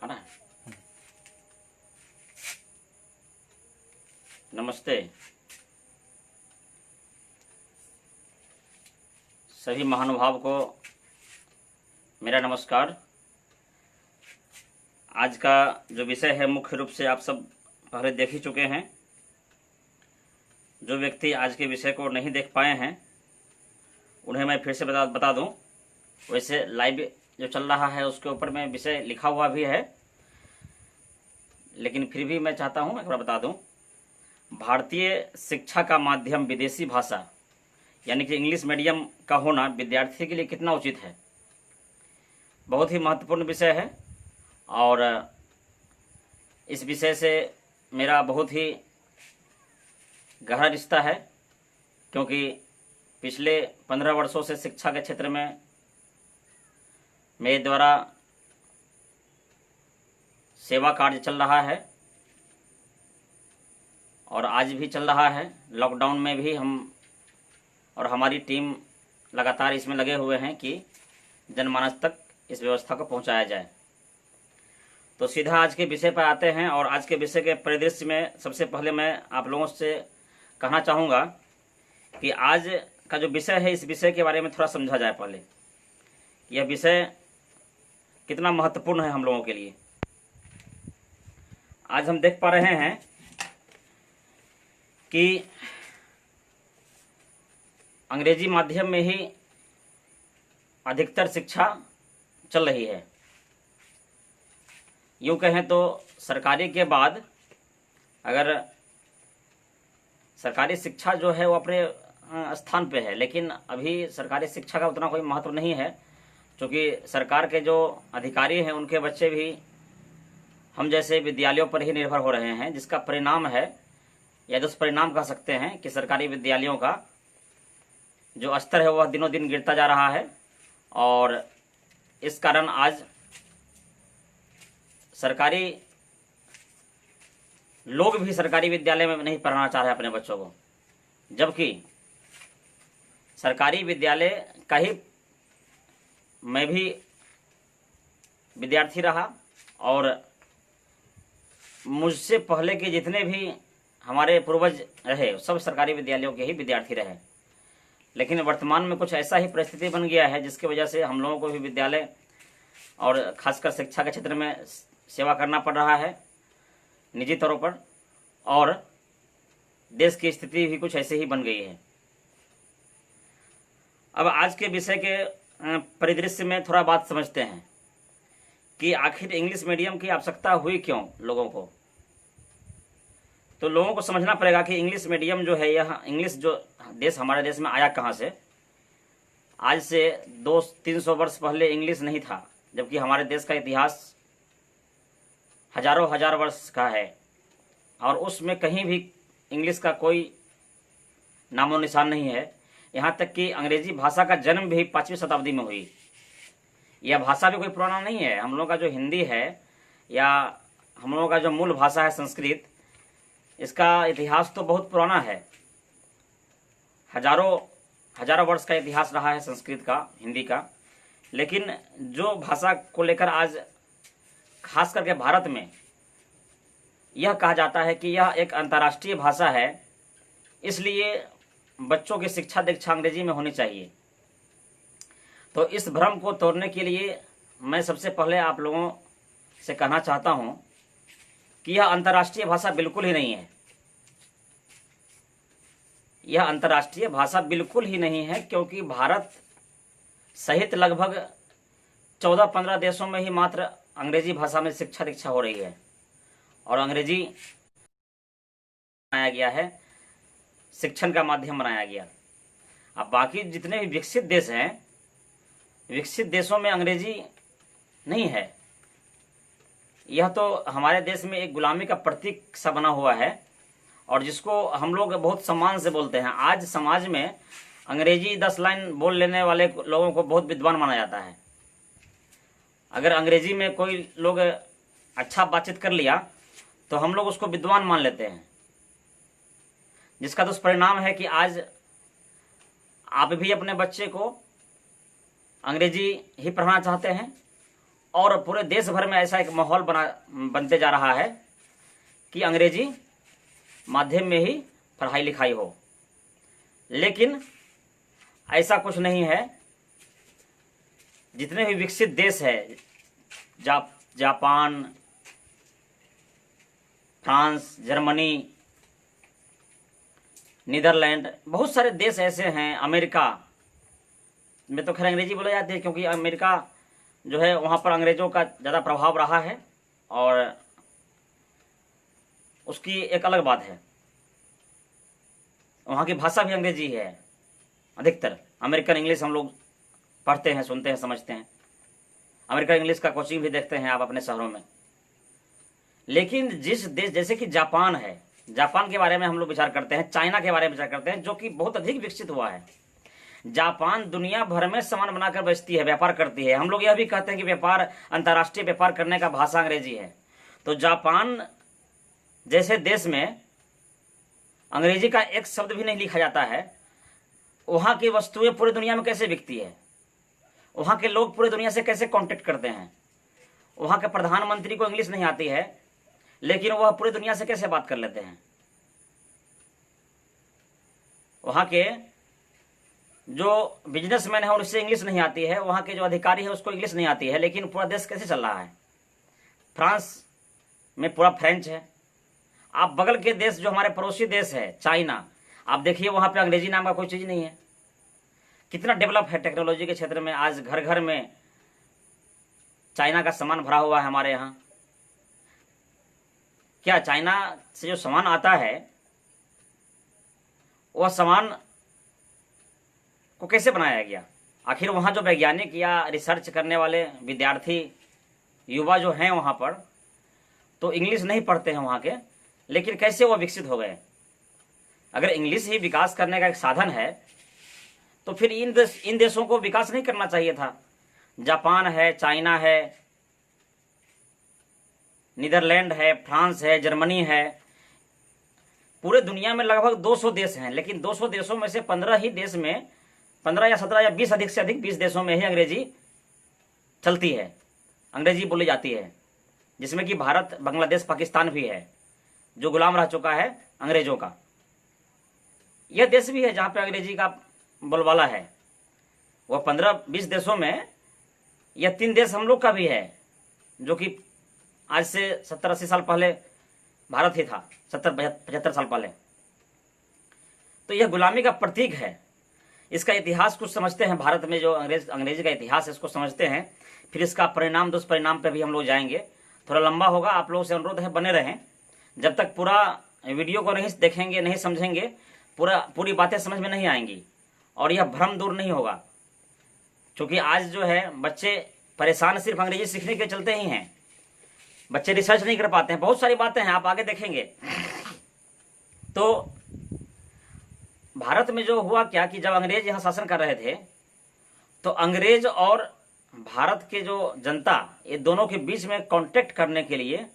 है ना। नमस्ते सभी महानुभाव को मेरा नमस्कार। आज का जो विषय है मुख्य रूप से आप सब पहले देख ही चुके हैं। जो व्यक्ति आज के विषय को नहीं देख पाए हैं उन्हें मैं फिर से बता दूं। वैसे लाइव जो चल रहा है उसके ऊपर में विषय लिखा हुआ भी है, लेकिन फिर भी मैं चाहता हूं एक बार बता दूं। भारतीय शिक्षा का माध्यम विदेशी भाषा यानी कि इंग्लिश मीडियम का होना विद्यार्थी के लिए कितना उचित है, बहुत ही महत्वपूर्ण विषय है। और इस विषय से मेरा बहुत ही गहरा रिश्ता है, क्योंकि पिछले 15 वर्षों से शिक्षा के क्षेत्र में मेरे द्वारा सेवा कार्य चल रहा है और आज भी चल रहा है। लॉकडाउन में भी हम और हमारी टीम लगातार इसमें लगे हुए हैं कि जनमानस तक इस व्यवस्था को पहुंचाया जाए। तो सीधा आज के विषय पर आते हैं। और आज के विषय के परिदृश्य में सबसे पहले मैं आप लोगों से कहना चाहूँगा कि आज का जो विषय है इस विषय के बारे में थोड़ा समझा जाए। पहले यह विषय कितना महत्वपूर्ण है हम लोगों के लिए। आज हम देख पा रहे हैं कि अंग्रेजी माध्यम में ही अधिकतर शिक्षा चल रही है। यूँ कहें तो सरकारी के बाद अगर सरकारी शिक्षा जो है वो अपने स्थान पे है, लेकिन अभी सरकारी शिक्षा का उतना कोई महत्व नहीं है, क्योंकि सरकार के जो अधिकारी हैं उनके बच्चे भी हम जैसे विद्यालयों पर ही निर्भर हो रहे हैं, जिसका परिणाम है या दुष्परिणाम कह सकते हैं कि सरकारी विद्यालयों का जो स्तर है वह दिनों दिन गिरता जा रहा है। और इस कारण आज सरकारी लोग भी सरकारी विद्यालय में नहीं पढ़ाना चाह रहे अपने बच्चों को, जबकि सरकारी विद्यालय का ही मैं भी विद्यार्थी रहा और मुझसे पहले के जितने भी हमारे पूर्वज रहे सब सरकारी विद्यालयों के ही विद्यार्थी रहे। लेकिन वर्तमान में कुछ ऐसा ही परिस्थिति बन गया है जिसकी वजह से हम लोगों को भी विद्यालय और खासकर शिक्षा के क्षेत्र में सेवा करना पड़ रहा है निजी तौर पर, और देश की स्थिति भी कुछ ऐसे ही बन गई है। अब आज के विषय के परिदृश्य में थोड़ा बात समझते हैं कि आखिर इंग्लिश मीडियम की आवश्यकता हुई क्यों लोगों को। तो लोगों को समझना पड़ेगा कि इंग्लिश मीडियम जो है, यह इंग्लिश जो देश हमारे देश में आया कहाँ से। आज से 200-300 वर्ष पहले इंग्लिश नहीं था, जबकि हमारे देश का इतिहास हजारों हजार वर्ष का है और उसमें कहीं भी इंग्लिश का कोई नामो निशान नहीं है। यहाँ तक कि अंग्रेजी भाषा का जन्म भी 5वीं शताब्दी में हुई। यह भाषा भी कोई पुराना नहीं है। हम लोगों का जो हिंदी है या हम लोगों का जो मूल भाषा है संस्कृत, इसका इतिहास तो बहुत पुराना है। हजारों वर्ष का इतिहास रहा है संस्कृत का, हिंदी का। लेकिन जो भाषा को लेकर आज खास करके भारत में यह कहा जाता है कि यह एक अंतर्राष्ट्रीय भाषा है, इसलिए बच्चों की शिक्षा दीक्षा अंग्रेजी में होनी चाहिए। तो इस भ्रम को तोड़ने के लिए मैं सबसे पहले आप लोगों से कहना चाहता हूं कि यह अंतर्राष्ट्रीय भाषा बिल्कुल ही नहीं है। यह अंतर्राष्ट्रीय भाषा बिल्कुल ही नहीं है, क्योंकि भारत सहित लगभग 14-15 देशों में ही मात्र अंग्रेजी भाषा में शिक्षा दीक्षा हो रही है और अंग्रेजी बनाया गया है, शिक्षण का माध्यम बनाया गया। अब बाकी जितने भी विकसित देश हैं, विकसित देशों में अंग्रेजी नहीं है। यह तो हमारे देश में एक गुलामी का प्रतीक सा बना हुआ है और जिसको हम लोग बहुत सम्मान से बोलते हैं। आज समाज में अंग्रेजी 10 लाइन बोल लेने वाले लोगों को बहुत विद्वान माना जाता है। अगर अंग्रेजी में कोई लोग अच्छा बातचीत कर लिया तो हम लोग उसको विद्वान मान लेते हैं, जिसका दुष्परिणाम है कि आज आप भी अपने बच्चे को अंग्रेजी ही पढ़ाना चाहते हैं और पूरे देश भर में ऐसा एक माहौल बनते जा रहा है कि अंग्रेजी माध्यम में ही पढ़ाई लिखाई हो। लेकिन ऐसा कुछ नहीं है। जितने भी विकसित देश है, जापान, फ्रांस, जर्मनी, नीदरलैंड, बहुत सारे देश ऐसे हैं, अमेरिका में तो खैर अंग्रेजी बोला जाती है, क्योंकि अमेरिका जो है वहाँ पर अंग्रेज़ों का ज़्यादा प्रभाव रहा है और उसकी एक अलग बात है। वहाँ की भाषा भी अंग्रेजी है अधिकतर। अमेरिकन इंग्लिश हम लोग पढ़ते हैं, सुनते हैं, समझते हैं। अमेरिकन इंग्लिश का कोचिंग भी देखते हैं आप अपने शहरों में। लेकिन जिस देश जैसे कि जापान है, जापान के बारे में हम लोग विचार करते हैं, चाइना के बारे में विचार करते हैं, जो कि बहुत अधिक विकसित हुआ है। जापान दुनिया भर में सामान बनाकर बेचती है, व्यापार करती है। हम लोग यह भी कहते हैं कि व्यापार, अंतर्राष्ट्रीय व्यापार करने का भाषा अंग्रेजी है। तो जापान जैसे देश में अंग्रेजी का एक शब्द भी नहीं लिखा जाता है। वहाँ की वस्तुएं पूरी दुनिया में कैसे बिकती है, वहाँ के लोग पूरी दुनिया से कैसे कांटेक्ट करते हैं। वहाँ के प्रधानमंत्री को इंग्लिश नहीं आती है, लेकिन वह पूरी दुनिया से कैसे बात कर लेते हैं। वहाँ के जो बिजनेसमैन है उससे इंग्लिश नहीं आती है, वहाँ के जो अधिकारी है उसको इंग्लिश नहीं आती है, लेकिन पूरा देश कैसे चल रहा है। फ्रांस में पूरा फ्रेंच है। आप बगल के देश जो हमारे पड़ोसी देश है चाइना, आप देखिए वहाँ पे अंग्रेजी नाम का कोई चीज़ नहीं है। कितना डेवलप है टेक्नोलॉजी के क्षेत्र में। आज घर घर में चाइना का सामान भरा हुआ है हमारे यहाँ। क्या चाइना से जो सामान आता है वह सामान को कैसे बनाया गया? आखिर वहाँ जो वैज्ञानिक या रिसर्च करने वाले विद्यार्थी युवा जो हैं वहाँ पर, तो इंग्लिश नहीं पढ़ते हैं वहाँ के, लेकिन कैसे वो विकसित हो गए? अगर इंग्लिश ही विकास करने का एक साधन है तो फिर इन देशों को विकास नहीं करना चाहिए था। जापान है, चाइना है, नीदरलैंड है, फ्रांस है, जर्मनी है। पूरे दुनिया में लगभग 200 देश हैं, लेकिन 200 देशों में से 15 ही देश में, 15 या 17 या 20 अधिक से अधिक 20 देशों में ही अंग्रेजी चलती है, अंग्रेजी बोली जाती है। जिसमें कि भारत, बांग्लादेश, पाकिस्तान भी है, जो गुलाम रह चुका है अंग्रेजों का। यह देश भी है जहाँ पे अंग्रेजी का बोलबाला है। वह 15-20 देशों में यह 3 देश हम लोग का भी है, जो कि आज से 70-80 साल पहले भारत ही था, 70-75 साल पहले। तो यह गुलामी का प्रतीक है। इसका इतिहास कुछ समझते हैं, भारत में जो अंग्रेजी का इतिहास है इसको समझते हैं, फिर इसका परिणाम, दुष्परिणाम पे भी हम लोग जाएंगे। थोड़ा लंबा होगा, आप लोगों से अनुरोध है बने रहें। जब तक पूरा वीडियो को नहीं देखेंगे, नहीं समझेंगे, पूरी बातें समझ में नहीं आएंगी और यह भ्रम दूर नहीं होगा। क्योंकि आज जो है बच्चे परेशान सिर्फ अंग्रेजी सीखने के चलते ही हैं। बच्चे रिसर्च नहीं कर पाते हैं, बहुत सारी बातें हैं, आप आगे देखेंगे। तो भारत में जो हुआ क्या कि जब अंग्रेज यहाँ शासन कर रहे थे, तो अंग्रेज और भारत के जो जनता, ये दोनों के बीच में कांटेक्ट करने के लिए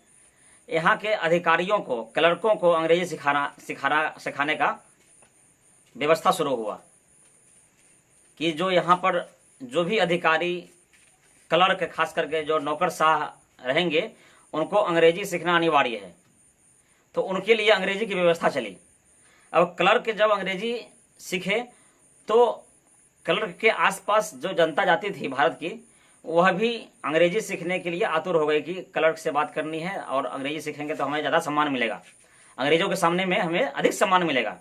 यहाँ के अधिकारियों को, क्लर्कों को अंग्रेजी सिखाने का व्यवस्था शुरू हुआ कि जो यहाँ पर जो भी अधिकारी, क्लर्क, खास करके जो नौकरशाह रहेंगे, उनको अंग्रेजी सीखना अनिवार्य है। तो उनके लिए अंग्रेजी की व्यवस्था चली। अब क्लर्क जब अंग्रेजी सीखे तो क्लर्क के आसपास जो जनता जाती थी भारत की, वह भी अंग्रेजी सीखने के लिए आतुर हो गई कि क्लर्क से बात करनी है और अंग्रेजी सीखेंगे तो हमें ज़्यादा सम्मान मिलेगा, अंग्रेजों के सामने में हमें अधिक सम्मान मिलेगा।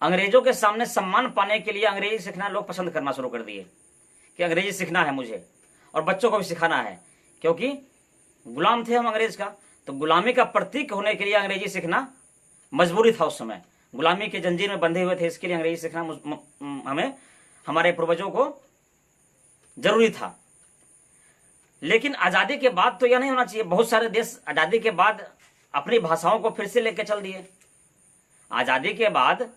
अंग्रेजों के सामने सम्मान पाने के लिए अंग्रेजी सीखना लोग पसंद करना शुरू कर दिए कि अंग्रेजी सीखना है मुझे, और बच्चों को भी सिखाना है, क्योंकि गुलाम थे हम अंग्रेज का। तो गुलामी का प्रतीक होने के लिए अंग्रेजी सीखना मजबूरी था। उस समय गुलामी के जंजीर में बंधे हुए थे, इसके लिए अंग्रेजी सीखना हमें, हमारे पूर्वजों को जरूरी था। लेकिन आज़ादी के बाद तो यह नहीं होना चाहिए। बहुत सारे देश आज़ादी के बाद अपनी भाषाओं को फिर से लेकर चल दिए। आज़ादी के बाद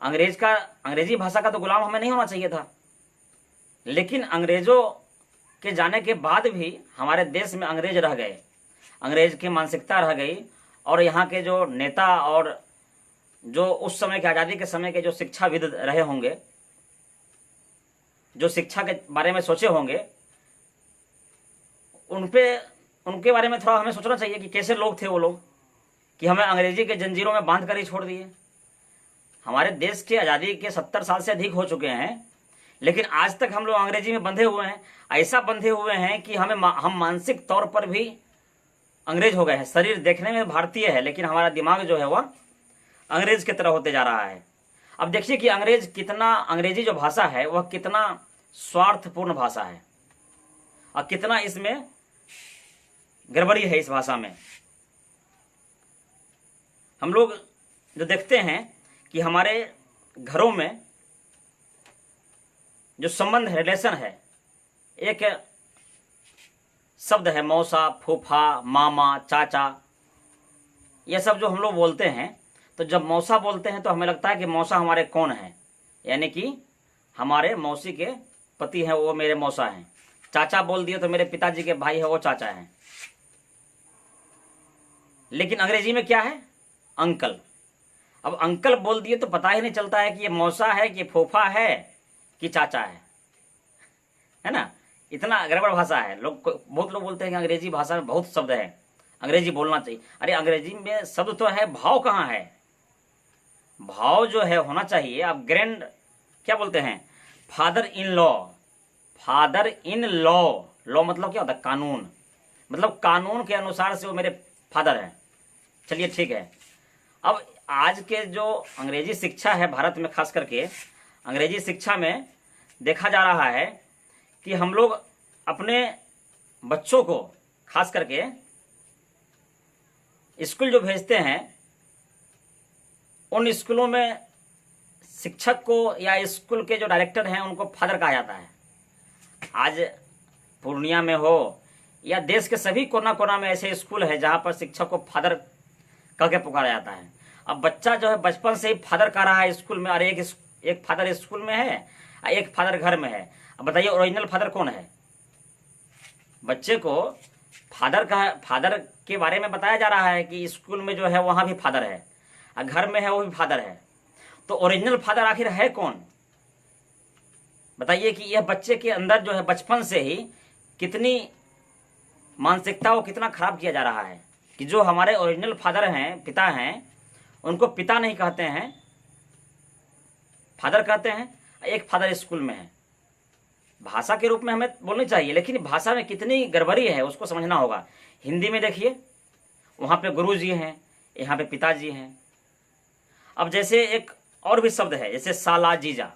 अंग्रेजी भाषा का तो गुलाम हमें नहीं होना चाहिए था। लेकिन अंग्रेजों के जाने के बाद भी हमारे देश में अंग्रेज रह गए, अंग्रेज की मानसिकता रह गई। और यहाँ के जो नेता और जो उस समय के, आज़ादी के समय के जो शिक्षाविद रहे होंगे, जो शिक्षा के बारे में सोचे होंगे, उनके बारे में थोड़ा हमें सोचना चाहिए कि कैसे लोग थे वो लोग, कि हमें अंग्रेजी के जंजीरों में बांध कर ही छोड़ दिए। हमारे देश की आज़ादी के 70 साल से अधिक हो चुके हैं, लेकिन आज तक हम लोग अंग्रेजी में बंधे हुए हैं। ऐसा बंधे हुए हैं कि हम मानसिक तौर पर भी अंग्रेज हो गए हैं। शरीर देखने में भारतीय है, लेकिन हमारा दिमाग जो है वह अंग्रेज की तरह होते जा रहा है। अब देखिए कि अंग्रेजी जो भाषा है वह कितना स्वार्थपूर्ण भाषा है और कितना इसमें गड़बड़ी है इस भाषा में। हम लोग जो देखते हैं कि हमारे घरों में जो संबंध है, रिलेशन है, एक शब्द है मौसा, फूफा, मामा, चाचा, ये सब जो हम लोग बोलते हैं। तो जब मौसा बोलते हैं तो हमें लगता है कि मौसा हमारे कौन है, यानी कि हमारे मौसी के पति हैं, वो मेरे मौसा हैं। चाचा बोल दिए तो मेरे पिताजी के भाई है, वो चाचा हैं। लेकिन अंग्रेजी में क्या है? अंकल। अब अंकल बोल दिए तो पता ही नहीं चलता है कि ये मौसा है कि फूफा है कि चाचा है ना। इतना गड़बड़ भाषा है। बहुत लोग बोलते हैं कि अंग्रेजी भाषा में बहुत शब्द है, अंग्रेजी बोलना चाहिए। अरे अंग्रेजी में शब्द तो है, भाव कहाँ है? भाव जो है होना चाहिए। आप ग्रैंड क्या बोलते हैं? Father in law. Father in law, law मतलब क्या होता है? कानून। मतलब कानून के अनुसार से वो मेरे फादर हैं। चलिए ठीक है। अब आज के जो अंग्रेजी शिक्षा है भारत में, खास करके अंग्रेजी शिक्षा में देखा जा रहा है कि हम लोग अपने बच्चों को खास करके स्कूल जो भेजते हैं, उन स्कूलों में शिक्षक को या स्कूल के जो डायरेक्टर हैं उनको फादर कहा जाता है। आज पूर्णिया में हो या देश के सभी कोना कोना में ऐसे स्कूल है जहां पर शिक्षक को फादर कह के पुकारा जाता है। अब बच्चा जो है बचपन से ही फादर कह रहा है स्कूल में। और एक फादर स्कूल में है, एक फादर घर में है। अब बताइए ओरिजिनल फादर कौन है? बच्चे को फादर के बारे में बताया जा रहा है कि स्कूल में जो है वहां भी फादर है, और घर में है वो भी फादर है। तो ओरिजिनल फादर आखिर है कौन? बताइए कि यह बच्चे के अंदर जो है बचपन से ही कितनी मानसिकता को कितना खराब किया जा रहा है कि जो हमारे ओरिजिनल फादर हैं, पिता हैं, उनको पिता नहीं कहते हैं, फादर कहते हैं। एक फादर स्कूल में है। भाषा के रूप में हमें बोलनी चाहिए, लेकिन भाषा में कितनी गड़बड़ी है उसको समझना होगा। हिंदी में देखिए, वहां पे गुरु जी हैं, यहाँ पे पिताजी हैं। अब जैसे एक और भी शब्द है, जैसे साला जीजा।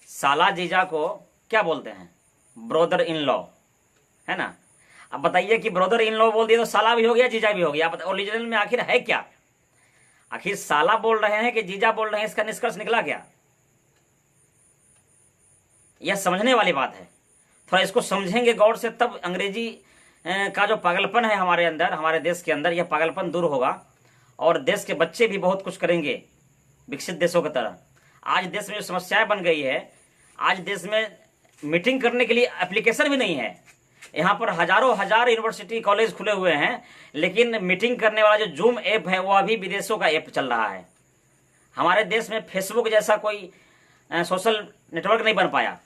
साला जीजा को क्या बोलते हैं? ब्रदर इन लॉ, है ना। अब बताइए कि ब्रदर इन लॉ बोल दिए तो साला भी हो गया, जीजा भी हो गया। ओरिजिनल में आखिर है क्या? आखिर साला बोल रहे हैं कि जीजा बोल रहे हैं, इसका निष्कर्ष निकला क्या? यह समझने वाली बात है। थोड़ा इसको समझेंगे गौर से, तब अंग्रेजी का जो पागलपन है हमारे अंदर, हमारे देश के अंदर, यह पागलपन दूर होगा और देश के बच्चे भी बहुत कुछ करेंगे विकसित देशों की तरह। आज देश में जो समस्याएं बन गई है, आज देश में मीटिंग करने के लिए एप्लीकेशन भी नहीं है। यहाँ पर हजारों हजार यूनिवर्सिटी कॉलेज खुले हुए हैं, लेकिन मीटिंग करने वाला जो जूम ऐप है वो अभी विदेशों का ऐप चल रहा है। हमारे देश में फेसबुक जैसा कोई सोशल नेटवर्क नहीं बन पाया।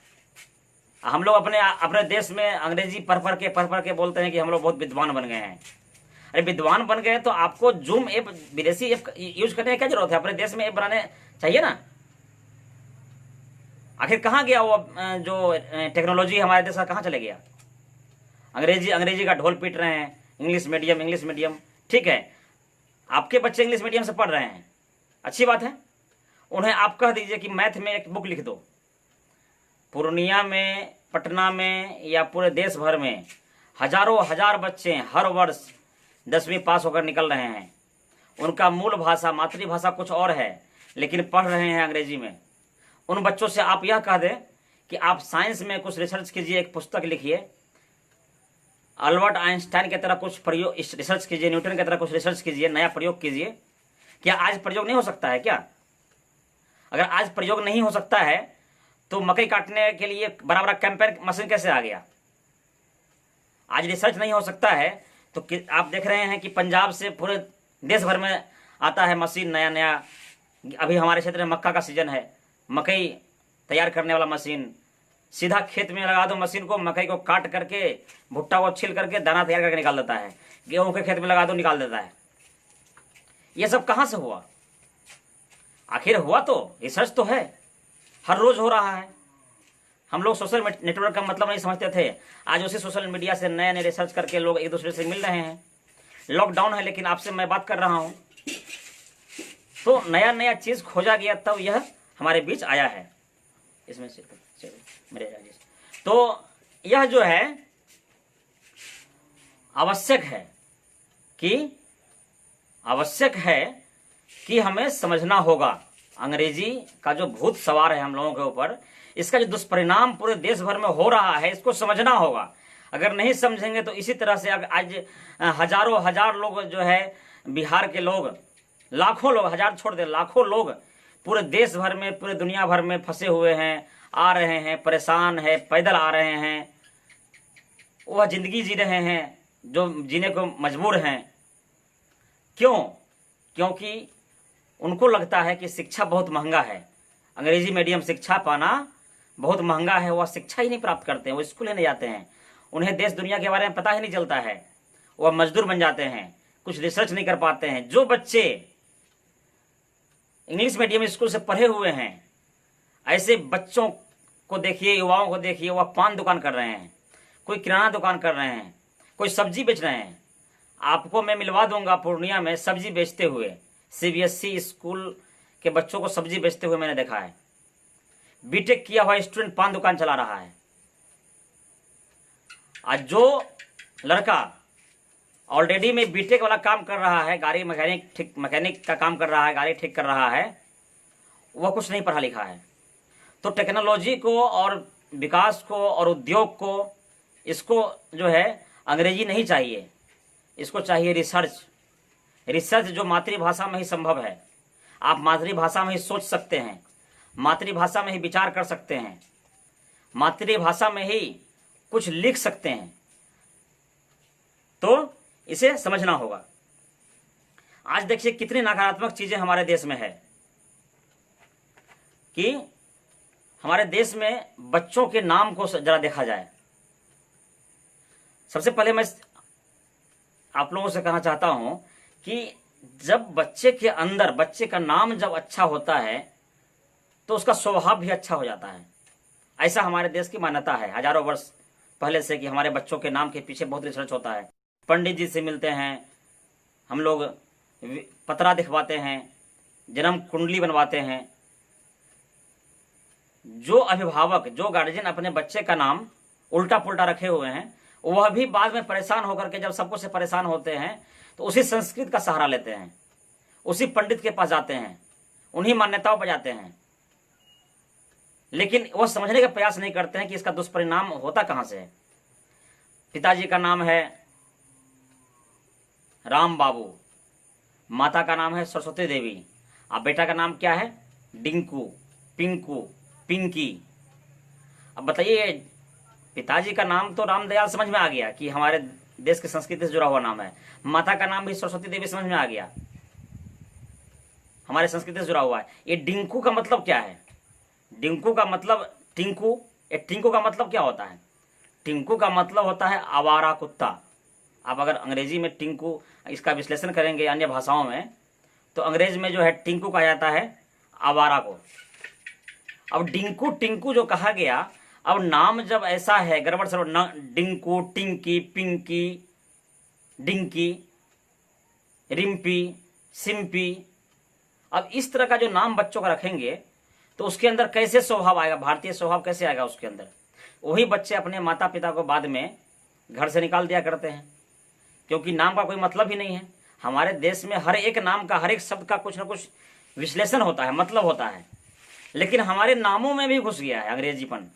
हम लोग अपने देश में अंग्रेजी पढ़ के बोलते हैं कि हम लोग बहुत विद्वान बन गए हैं। अरे विद्वान बन गए तो आपको जूम ऐप, विदेशी ऐप यूज करने की क्या जरूरत है? अपने देश में ऐप बनाने चाहिए ना। आखिर कहाँ गया वो जो टेक्नोलॉजी हमारे देश का, कहाँ चले गया? अंग्रेजी का ढोल पीट रहे हैं। इंग्लिश मीडियम, ठीक है, आपके बच्चे इंग्लिश मीडियम से पढ़ रहे हैं, अच्छी बात है। उन्हें आप कह दीजिए कि मैथ में एक बुक लिख दो। पूर्णिया में, पटना में या पूरे देश भर में हजारों हजार बच्चे हर वर्ष 10वीं पास होकर निकल रहे हैं। उनका मूल भाषा, मातृभाषा कुछ और है, लेकिन पढ़ रहे हैं अंग्रेजी में। उन बच्चों से आप यह कह दें कि आप साइंस में कुछ रिसर्च कीजिए, एक पुस्तक लिखिए, अल्बर्ट आइंस्टाइन की तरह कुछ प्रयोग रिसर्च कीजिए, न्यूटन की तरह कुछ रिसर्च कीजिए, नया प्रयोग कीजिए। क्या आज प्रयोग नहीं हो सकता है क्या? अगर आज प्रयोग नहीं हो सकता है तो मकई काटने के लिए बड़ा कैंपेन मशीन कैसे आ गया? आज रिसर्च नहीं हो सकता है तो आप देख रहे हैं कि पंजाब से पूरे देश भर में आता है मशीन, नया नया। अभी हमारे क्षेत्र में मक्का का सीजन है, मकई तैयार करने वाला मशीन, सीधा खेत में लगा दो मशीन को, मकई को काट करके, भुट्टा को छिल करके दाना तैयार करके निकाल देता है। गेहूं के खेत में लगा दो, निकाल देता है। ये सब कहां से हुआ? आखिर हुआ तो रिसर्च तो है, हर रोज हो रहा है। हम लोग सोशल नेटवर्क का मतलब नहीं समझते थे, आज उसी सोशल मीडिया से नए नए रिसर्च करके लोग एक दूसरे से मिल रहे हैं। लॉकडाउन है लेकिन आपसे मैं बात कर रहा हूं, तो नया नया चीज खोजा गया तब यह हमारे बीच आया है। इसमें से मेरे तो यह जो है आवश्यक है कि हमें समझना होगा अंग्रेजी का जो भूत सवार है हम लोगों के ऊपर, इसका जो दुष्परिणाम पूरे देश भर में हो रहा है, इसको समझना होगा। अगर नहीं समझेंगे तो इसी तरह से आज हजारों हजार लोग जो है, बिहार के लोग, लाखों लोग, हजार छोड़ दे, लाखों लोग पूरे देश भर में, पूरे दुनिया भर में फंसे हुए हैं, आ रहे हैं, परेशान है, पैदल आ रहे हैं, वह जिंदगी जी रहे हैं जो जीने को मजबूर हैं। क्यों? क्योंकि उनको लगता है कि शिक्षा बहुत महंगा है, अंग्रेजी मीडियम शिक्षा पाना बहुत महंगा है। वह शिक्षा ही नहीं प्राप्त करते हैं, वो स्कूल ही नहीं जाते हैं, उन्हें देश दुनिया के बारे में पता ही नहीं चलता है, वह मजदूर बन जाते हैं, कुछ रिसर्च नहीं कर पाते हैं। जो बच्चे इंग्लिश मीडियम स्कूल से पढ़े हुए हैं, ऐसे बच्चों को देखिए, युवाओं को देखिए, वह पान दुकान कर रहे हैं, कोई किराना दुकान कर रहे हैं, कोई सब्जी बेच रहे हैं। आपको मैं मिलवा दूंगा पूर्णिया में सब्जी बेचते हुए, सीबीएसई स्कूल के बच्चों को सब्जी बेचते हुए मैंने देखा है। बीटेक किया हुआ स्टूडेंट पान दुकान चला रहा है। आज जो लड़का ऑलरेडी में बीटेक वाला काम कर रहा है, गाड़ी मैकेनिक का काम कर रहा है, गाड़ी ठीक कर रहा है, वह कुछ नहीं पढ़ा लिखा है। तो टेक्नोलॉजी को और विकास को और उद्योग को, इसको जो है अंग्रेजी नहीं चाहिए, इसको चाहिए रिसर्च जो मातृभाषा में ही संभव है। आप मातृभाषा में ही सोच सकते हैं, मातृभाषा में ही विचार कर सकते हैं, मातृभाषा में ही कुछ लिख सकते हैं। तो इसे समझना होगा। आज देखिए कितनी नकारात्मक चीजें हमारे देश में है कि हमारे देश में बच्चों के नाम को जरा देखा जाए। सबसे पहले मैं आप लोगों से कहना चाहता हूं कि जब बच्चे के अंदर, बच्चे का नाम जब अच्छा होता है तो उसका स्वभाव भी अच्छा हो जाता है। ऐसा हमारे देश की मान्यता है हजारों वर्ष पहले से कि हमारे बच्चों के नाम के पीछे बहुत रिसर्च होता है। पंडित जी से मिलते हैं हम लोग, पतरा दिखवाते हैं, जन्म कुंडली बनवाते हैं। जो अभिभावक, जो गार्जियन अपने बच्चे का नाम उल्टा पुल्टा रखे हुए हैं, वह भी बाद में परेशान होकर के, जब सबको से परेशान होते हैं तो उसी संस्कृत का सहारा लेते हैं, उसी पंडित के पास जाते हैं, उन्हीं मान्यताओं पर जाते हैं। लेकिन वह समझने का प्रयास नहीं करते हैं कि इसका दुष्परिणाम होता कहां से है। पिताजी का नाम है राम बाबू, माता का नाम है सरस्वती देवी, अब बेटा का नाम क्या है? डिंकू, पिंकू, पिंकी। अब बताइए, पिताजी का नाम तो रामदयाल समझ में आ गया कि हमारे देश की संस्कृति से जुड़ा हुआ नाम है, माता का नाम भी सरस्वती देवी समझ में आ गया, हमारे संस्कृति से जुड़ा हुआ है। ये डिंकू का मतलब क्या है? डिंकू का मतलब टिंकू। टिंकू का मतलब क्या होता है? टिंकू का मतलब होता है आवारा कुत्ता। आप अगर अंग्रेजी में टिंकू इसका विश्लेषण करेंगे अन्य भाषाओं में, तो अंग्रेज में जो है टिंकू कहा जाता है आवारा को। अब डिंकू टिंकू जो कहा गया, अब नाम जब ऐसा है गड़बड़ सड़बड़, डिंकू, टिंकी, पिंकी, डिंकी, रिम्पी, सिम्पी, अब इस तरह का जो नाम बच्चों का रखेंगे तो उसके अंदर कैसे स्वभाव आएगा, भारतीय स्वभाव कैसे आएगा उसके अंदर? वही बच्चे अपने माता पिता को बाद में घर से निकाल दिया करते हैं, क्योंकि नाम का कोई मतलब ही नहीं है। हमारे देश में हर एक नाम का, हर एक शब्द का कुछ ना कुछ विश्लेषण होता है, मतलब होता है, लेकिन हमारे नामों में भी घुस गया है अंग्रेजीपन।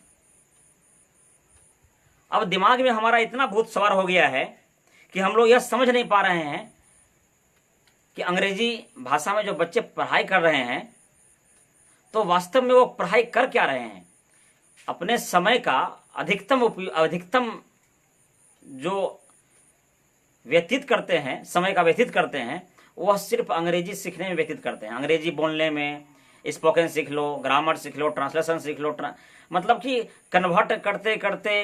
अब दिमाग में हमारा इतना भूत सवार हो गया है कि हम लोग यह समझ नहीं पा रहे हैं कि अंग्रेजी भाषा में जो बच्चे पढ़ाई कर रहे हैं तो वास्तव में वो पढ़ाई कर क्या रहे हैं। अपने समय का अधिकतम जो व्यतीत करते हैं, समय का व्यतीत करते हैं, वह सिर्फ अंग्रेजी सीखने में व्यतीत करते हैं, अंग्रेजी बोलने में, स्पोकन सीख लो, ग्रामर सीख लो, ट्रांसलेशन सीख लो, मतलब कि कन्वर्ट करते करते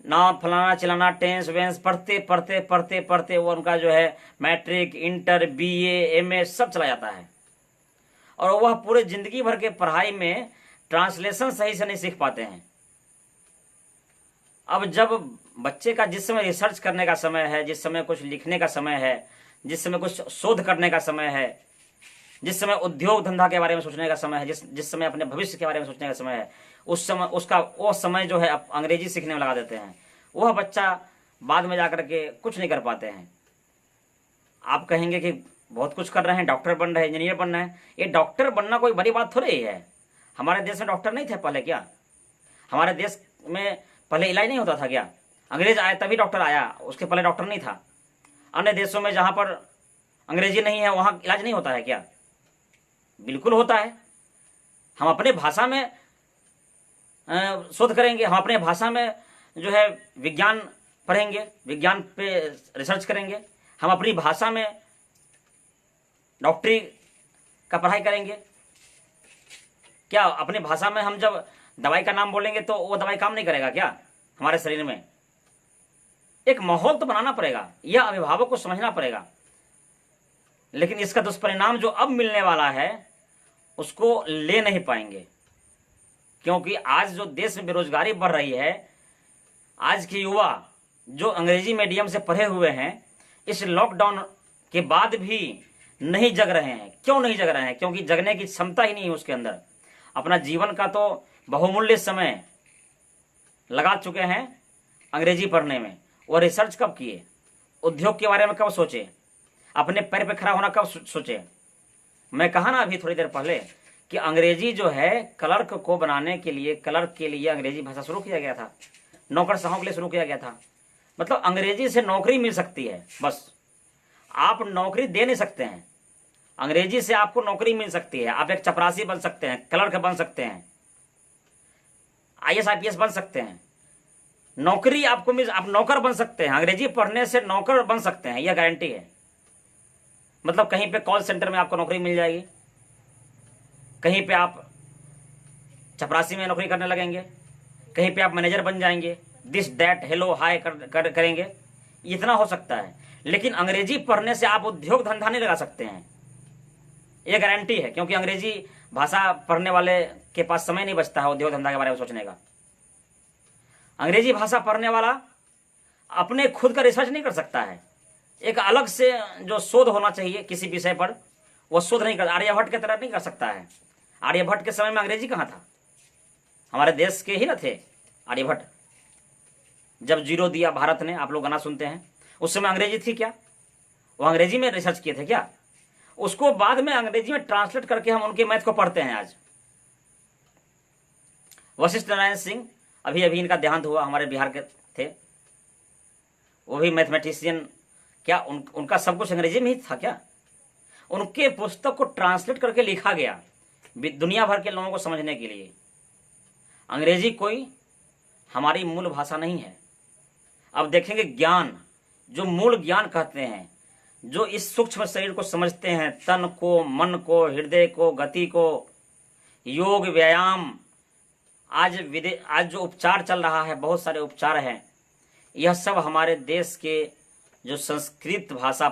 नाम फलाना चिलाना टेंस वेंस पढ़ते पढ़ते पढ़ते पढ़ते वो उनका जो है मैट्रिक, इंटर, बीए, एमए सब चला जाता है। और वह पूरे जिंदगी भर के पढ़ाई में ट्रांसलेशन सही से नहीं सीख पाते हैं। अब जब बच्चे का जिस समय रिसर्च करने का समय है, जिस समय कुछ लिखने का समय है, जिस समय कुछ शोध करने का समय है, जिस समय उद्योग धंधा के बारे में सोचने का समय है, जिस समय अपने भविष्य के बारे में सोचने का समय है, उस समय उसका वो समय जो है अंग्रेजी सीखने में लगा देते हैं। वह बच्चा बाद में जाकर के कुछ नहीं कर पाते हैं। आप कहेंगे कि बहुत कुछ कर रहे हैं, डॉक्टर बन रहे हैं, इंजीनियर बन रहे हैं। ये डॉक्टर बनना कोई बड़ी बात थोड़ी है। हमारे देश में डॉक्टर नहीं थे पहले क्या? हमारे देश में पहले इलाज नहीं होता था क्या? अंग्रेज आए तभी डॉक्टर आया, उसके पहले डॉक्टर नहीं था। अन्य देशों में जहां पर अंग्रेजी नहीं है वहां इलाज नहीं होता है क्या? बिल्कुल होता है। हम अपने भाषा में शोध करेंगे, हम अपने भाषा में जो है विज्ञान पढ़ेंगे, विज्ञान पे रिसर्च करेंगे, हम अपनी भाषा में डॉक्टरी का पढ़ाई करेंगे। क्या अपनी भाषा में हम जब दवाई का नाम बोलेंगे तो वो दवाई काम नहीं करेगा क्या हमारे शरीर में? एक माहौल तो बनाना पड़ेगा, यह अभिभावक को समझना पड़ेगा। लेकिन इसका दुष्परिणाम जो अब मिलने वाला है उसको ले नहीं पाएंगे, क्योंकि आज जो देश में बेरोजगारी बढ़ रही है, आज के युवा जो अंग्रेजी मीडियम से पढ़े हुए हैं इस लॉकडाउन के बाद भी नहीं जग रहे हैं। क्यों नहीं जग रहे हैं? क्योंकि जगने की क्षमता ही नहीं है उसके अंदर। अपना जीवन का तो बहुमूल्य समय लगा चुके हैं अंग्रेजी पढ़ने में। वो रिसर्च कब किए? उद्योग के बारे में कब सोचे? अपने पैर पे खड़ा होना कब सोचे? मैं कहा ना अभी थोड़ी देर पहले कि अंग्रेजी जो है क्लर्क को बनाने के लिए, क्लर्क के लिए अंग्रेजी भाषा शुरू किया गया था, नौकरशाहों के लिए शुरू किया गया था। मतलब अंग्रेजी से नौकरी मिल सकती है, बस आप नौकरी दे नहीं सकते हैं। अंग्रेजी से आपको नौकरी मिल सकती है। आप एक चपरासी बन सकते हैं, क्लर्क बन सकते हैं, आईएएस आईपीएस बन सकते हैं। नौकरी आपको मिल, आप नौकर बन सकते हैं। अंग्रेजी पढ़ने से नौकर बन सकते हैं, यह गारंटी है। मतलब कहीं पे कॉल सेंटर में आपको नौकरी मिल जाएगी, कहीं पे आप चपरासी में नौकरी करने लगेंगे, कहीं पे आप मैनेजर बन जाएंगे, दिस दैट हेलो हाय करेंगे, इतना हो सकता है। लेकिन अंग्रेजी पढ़ने से आप उद्योग धंधा नहीं लगा सकते हैं, यह गारंटी है। क्योंकि अंग्रेजी भाषा पढ़ने वाले के पास समय नहीं बचता है उद्योग धंधा के बारे में सोचने का। अंग्रेजी भाषा पढ़ने वाला अपने खुद का रिसर्च नहीं कर सकता है। एक अलग से जो शोध होना चाहिए किसी विषय पर, वह शोध नहीं कर, आर्यभट्ट के तरह नहीं कर सकता है। आर्यभट्ट के समय में अंग्रेजी कहाँ था? हमारे देश के ही ना थे आर्यभट्ट। जब जीरो दिया भारत ने, आप लोग गाना सुनते हैं, उस समय अंग्रेजी थी क्या? वो अंग्रेजी में रिसर्च किए थे क्या? उसको बाद में अंग्रेजी में ट्रांसलेट करके हम उनके मैथ को पढ़ते हैं आज। वशिष्ठ नारायण सिंह, अभी अभी इनका देहांत हुआ, हमारे बिहार के थे, वो भी मैथमेटिशियन। क्या उनका सब कुछ अंग्रेजी में ही था क्या? उनके पुस्तक को ट्रांसलेट करके लिखा गया दुनिया भर के लोगों को समझने के लिए। अंग्रेजी कोई हमारी मूल भाषा नहीं है। अब देखेंगे ज्ञान, जो मूल ज्ञान कहते हैं, जो इस सूक्ष्म शरीर को समझते हैं, तन को, मन को, हृदय को, गति को, योग, व्यायाम, आज जो उपचार चल रहा है, बहुत सारे उपचार हैं, यह सब हमारे देश के जो संस्कृत भाषा,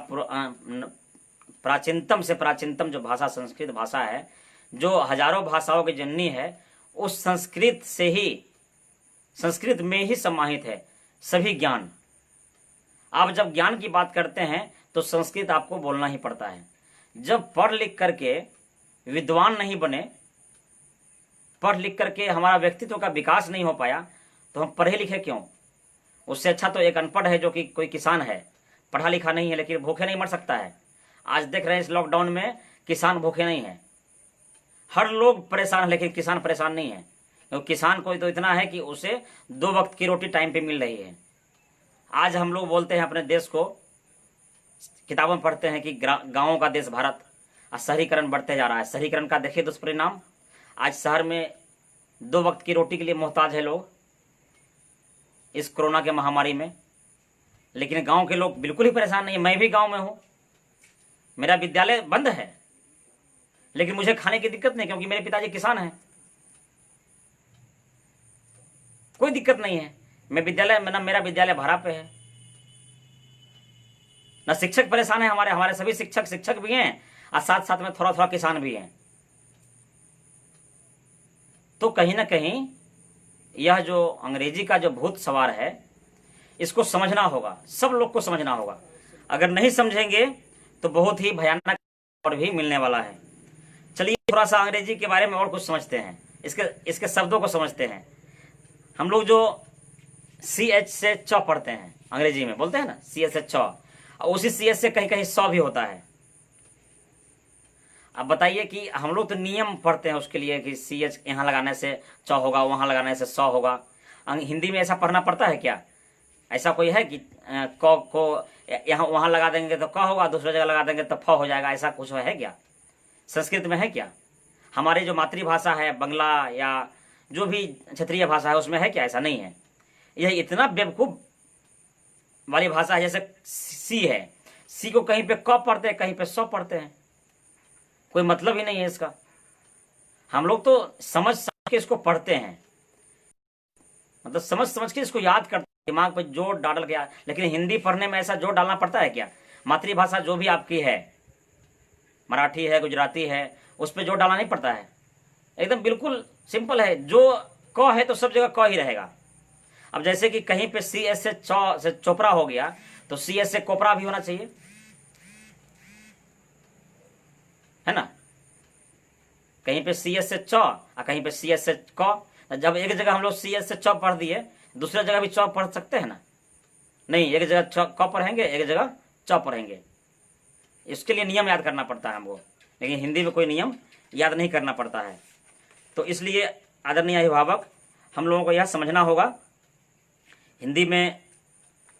प्राचीनतम से प्राचीनतम जो भाषा संस्कृत भाषा है, जो हजारों भाषाओं की जननी है, उस संस्कृत से ही, संस्कृत में ही समाहित है सभी ज्ञान। आप जब ज्ञान की बात करते हैं तो संस्कृत आपको बोलना ही पड़ता है। जब पढ़ लिख करके विद्वान नहीं बने, पढ़ लिख करके हमारा व्यक्तित्व का विकास नहीं हो पाया, तो हम पढ़े लिखे क्यों? उससे अच्छा तो एक अनपढ़ है जो कि कोई किसान है, पढ़ा लिखा नहीं है, लेकिन भूखे नहीं मर सकता है। आज देख रहे हैं इस लॉकडाउन में किसान भूखे नहीं है, हर लोग परेशान है, लेकिन किसान परेशान नहीं है। क्योंकि किसान को तो इतना है कि उसे 2 वक्त की रोटी टाइम पे मिल रही है। आज हम लोग बोलते हैं अपने देश को, किताबों में पढ़ते हैं कि गांवों का देश भारत, आज शहरीकरण बढ़ते जा रहा है। शहरीकरण का देखिए दुष्परिणाम, आज शहर में 2 वक्त की रोटी के लिए मोहताज है लोग इस कोरोना के महामारी में। लेकिन गांव के लोग बिल्कुल ही परेशान नहीं है। मैं भी गांव में हूं, मेरा विद्यालय बंद है, लेकिन मुझे खाने की दिक्कत नहीं, क्योंकि मेरे पिताजी किसान हैं, कोई दिक्कत नहीं है। मैं विद्यालय में, ना मेरा विद्यालय भाड़ा पे है, ना शिक्षक परेशान है। हमारे हमारे सभी शिक्षक शिक्षक भी हैं और साथ साथ में थोड़ा थोड़ा किसान भी हैं। तो कहीं ना कहीं यह जो अंग्रेजी का जो भूत सवार है, इसको समझना होगा, सब लोग को समझना होगा। अगर नहीं समझेंगे तो बहुत ही भयानक और भी मिलने वाला है। चलिए थोड़ा सा अंग्रेजी के बारे में और कुछ समझते हैं, इसके शब्दों को समझते हैं। हम लोग जो CH से च पढ़ते हैं, अंग्रेजी में बोलते हैं ना CH से च, और उसी CH से कहीं कहीं सौ भी होता है। अब बताइए कि हम लोग तो नियम पढ़ते हैं उसके लिए कि CH यहाँ लगाने से च होगा, वहां लगाने से सौ होगा। हिंदी में ऐसा पढ़ना पड़ता है क्या? ऐसा कोई है कि क को यहाँ वहां लगा देंगे तो क होगा, दूसरी जगह लगा देंगे तो फ हो जाएगा? ऐसा कुछ है क्या? संस्कृत में है क्या? हमारी जो मातृभाषा है बंगला या जो भी क्षेत्रीय भाषा है उसमें है क्या? ऐसा नहीं है। यह इतना बेवकूफ वाली भाषा है। जैसे सी है, सी को कहीं पे क पढ़ते हैं, कहीं पे स पढ़ते हैं, कोई मतलब ही नहीं है इसका। हम लोग तो समझ के इसको पढ़ते हैं, मतलब समझ समझ के इसको याद करते हैं, दिमाग पर जोर डाल के। लेकिन हिंदी पढ़ने में ऐसा जोर डालना पड़ता है क्या? मातृभाषा जो भी आपकी है, मराठी है, गुजराती है, उस पर जोर डालना नहीं पड़ता है। एकदम बिल्कुल सिंपल है। जो क है तो सब जगह क ही रहेगा। अब जैसे कि कहीं पे CS से से चोपड़ा हो गया, तो CS से कोपरा भी होना चाहिए, है ना? कहीं पे CS से च और कहीं पे CS से क। जब एक जगह हम लोग CS से च पढ़ दिए, दूसरी जगह भी च पढ़ सकते हैं ना? नहीं, एक जगह क पढ़ेंगे, एक जगह च पढ़ेंगे। इसके लिए नियम याद करना पड़ता है हमको, लेकिन हिंदी में कोई नियम याद नहीं करना पड़ता है। तो इसलिए आदरणीय अभिभावक, हम लोगों को यह समझना होगा, हिंदी में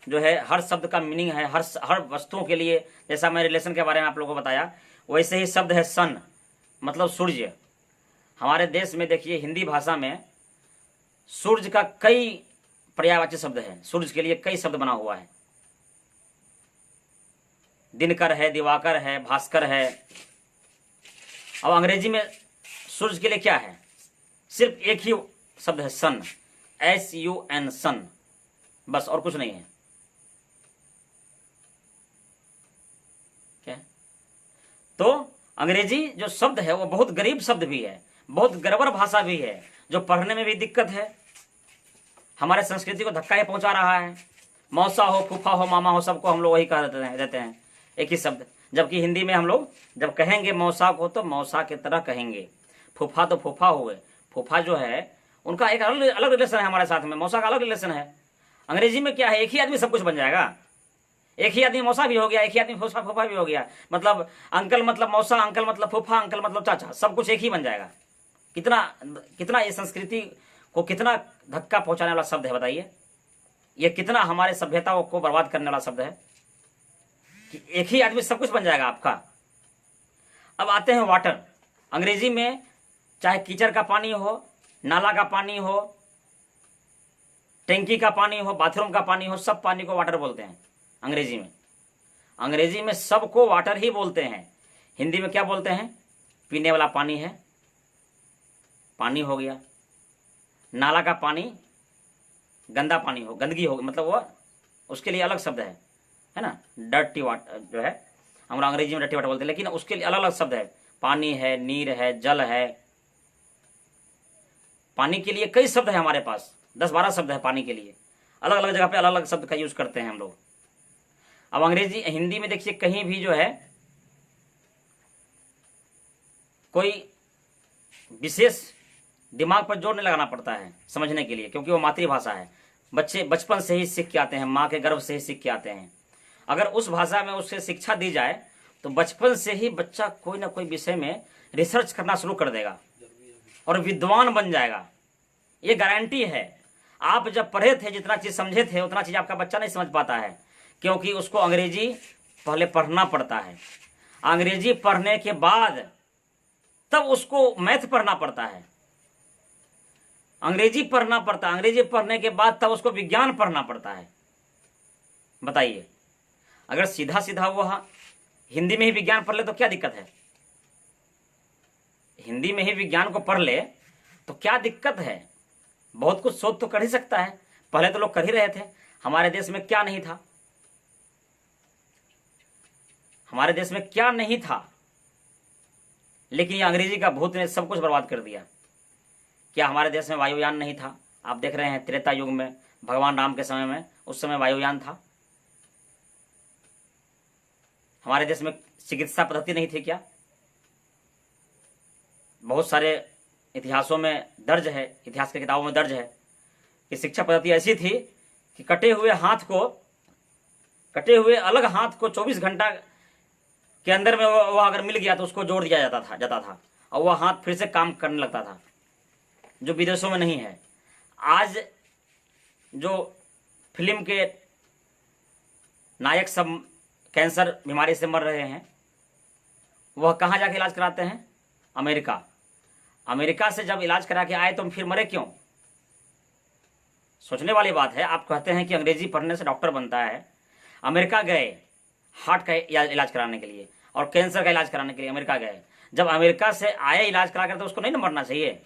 जो है हर शब्द का मीनिंग है, हर वस्तुओं के लिए। जैसा मैं रिलेशन के बारे में आप लोगों को बताया, वैसे ही शब्द है सन, मतलब सूर्य। हमारे देश में देखिए हिंदी भाषा में सूर्य का कई पर्यायवाची शब्द है, सूर्य के लिए कई शब्द बना हुआ है। दिनकर है, दिवाकर है, भास्कर है। अब अंग्रेजी में सूर्य के लिए क्या है? सिर्फ एक ही शब्द है, सन, SUN, सन, बस, और कुछ नहीं है। क्या? तो अंग्रेजी जो शब्द है वो बहुत गरीब शब्द भी है, बहुत गड़बड़ भाषा भी है, जो पढ़ने में भी दिक्कत है, हमारे संस्कृति को धक्का ही पहुंचा रहा है। मौसा हो, फूफा हो, मामा हो, सबको हम लोग वही कह देते हैं, एक ही शब्द। जबकि हिंदी में हम लोग जब कहेंगे मौसा को तो मौसा की तरह कहेंगे, फूफा तो फूफा हुए। फूफा जो है उनका एक अलग रिलेशन है हमारे साथ में, मौसा का अलग रिलेशन है। अंग्रेजी में क्या है, एक ही आदमी सब कुछ बन जाएगा। एक ही आदमी मौसा भी हो गया, एक ही आदमी फूफा भी हो गया। मतलब अंकल मतलब मौसा, अंकल मतलब फूफा, अंकल मतलब चाचा, सब कुछ एक ही बन जाएगा। कितना कितना ये संस्कृति को कितना धक्का पहुंचाने वाला शब्द है, बताइए। ये कितना हमारे सभ्यता को बर्बाद करने वाला शब्द है कि एक ही आदमी सब कुछ बन जाएगा आपका। अब आते हैं वाटर। अंग्रेजी में चाहे कीचड़ का पानी हो, नाला का पानी हो, टैंकी का पानी हो, बाथरूम का पानी हो, सब पानी को वाटर बोलते हैं अंग्रेजी में। अंग्रेजी में सबको वाटर ही बोलते हैं। हिंदी में क्या बोलते हैं? पीने वाला पानी है, पानी हो गया। नाला का पानी गंदा पानी हो, गंदगी हो, मतलब वो उसके लिए अलग शब्द है ना? डर्टी वाटर जो है, हम अंग्रेजी में डर्टी वाटर बोलते हैं, लेकिन उसके लिए अलग अलग शब्द है। पानी है, नीर है, जल है। पानी के लिए कई शब्द है हमारे पास, 10-12 शब्द है पानी के लिए। अलग अलग जगह पे अलग अलग शब्द का यूज करते हैं हम लोग। अब अंग्रेजी हिंदी में देखिए कहीं भी जो है कोई विशेष दिमाग पर जोर नहीं लगाना पड़ता है समझने के लिए, क्योंकि वो मातृभाषा है। बच्चे बचपन से ही सीख के आते हैं, माँ के गर्भ से ही सीख के आते हैं। अगर उस भाषा में उससे शिक्षा दी जाए तो बचपन से ही बच्चा कोई ना कोई विषय में रिसर्च करना शुरू कर देगा और विद्वान बन जाएगा। ये गारंटी है। आप जब पढ़े थे, जितना चीज समझे थे, उतना चीज आपका बच्चा नहीं समझ पाता है, क्योंकि उसको अंग्रेजी पहले पढ़ना पड़ता है। अंग्रेजी पढ़ने के बाद तब उसको मैथ पढ़ना पड़ता है। अंग्रेजी पढ़ना पड़ता है, अंग्रेजी पढ़ने के बाद तब उसको विज्ञान पढ़ना पड़ता है। बताइए, अगर सीधा सीधा वो हिंदी में ही विज्ञान पढ़ ले तो क्या दिक्कत है? हिंदी में ही विज्ञान को पढ़ ले तो क्या दिक्कत है? बहुत कुछ शोध तो कर ही सकता है, पहले तो लोग कर ही रहे थे। हमारे देश में क्या नहीं था? हमारे देश में क्या नहीं था? लेकिन ये अंग्रेजी का भूत ने सब कुछ बर्बाद कर दिया। क्या हमारे देश में वायुयान नहीं था? आप देख रहे हैं त्रेता युग में, भगवान राम के समय में, उस समय वायुयान था। हमारे देश में चिकित्सा पद्धति नहीं थी क्या? बहुत सारे इतिहासों में दर्ज है, इतिहास की किताबों में दर्ज है कि शिक्षा पद्धति ऐसी थी कि कटे हुए अलग हाथ को 24 घंटा के अंदर में वह अगर मिल गया तो उसको जोड़ दिया जाता था और वह हाथ फिर से काम करने लगता था, जो विदेशों में नहीं है। आज जो फिल्म के नायक सब कैंसर बीमारी से मर रहे हैं, वह कहाँ जाके इलाज कराते हैं? अमेरिका। अमेरिका से जब इलाज करा के आए तो फिर मरे क्यों? सोचने वाली बात है। आप कहते हैं कि अंग्रेजी पढ़ने से डॉक्टर बनता है। अमेरिका गए हार्ट का इलाज कराने के लिए और कैंसर का इलाज कराने के लिए अमेरिका गए। जब अमेरिका से आए इलाज करा कर, तो उसको नहीं ना मरना चाहिए?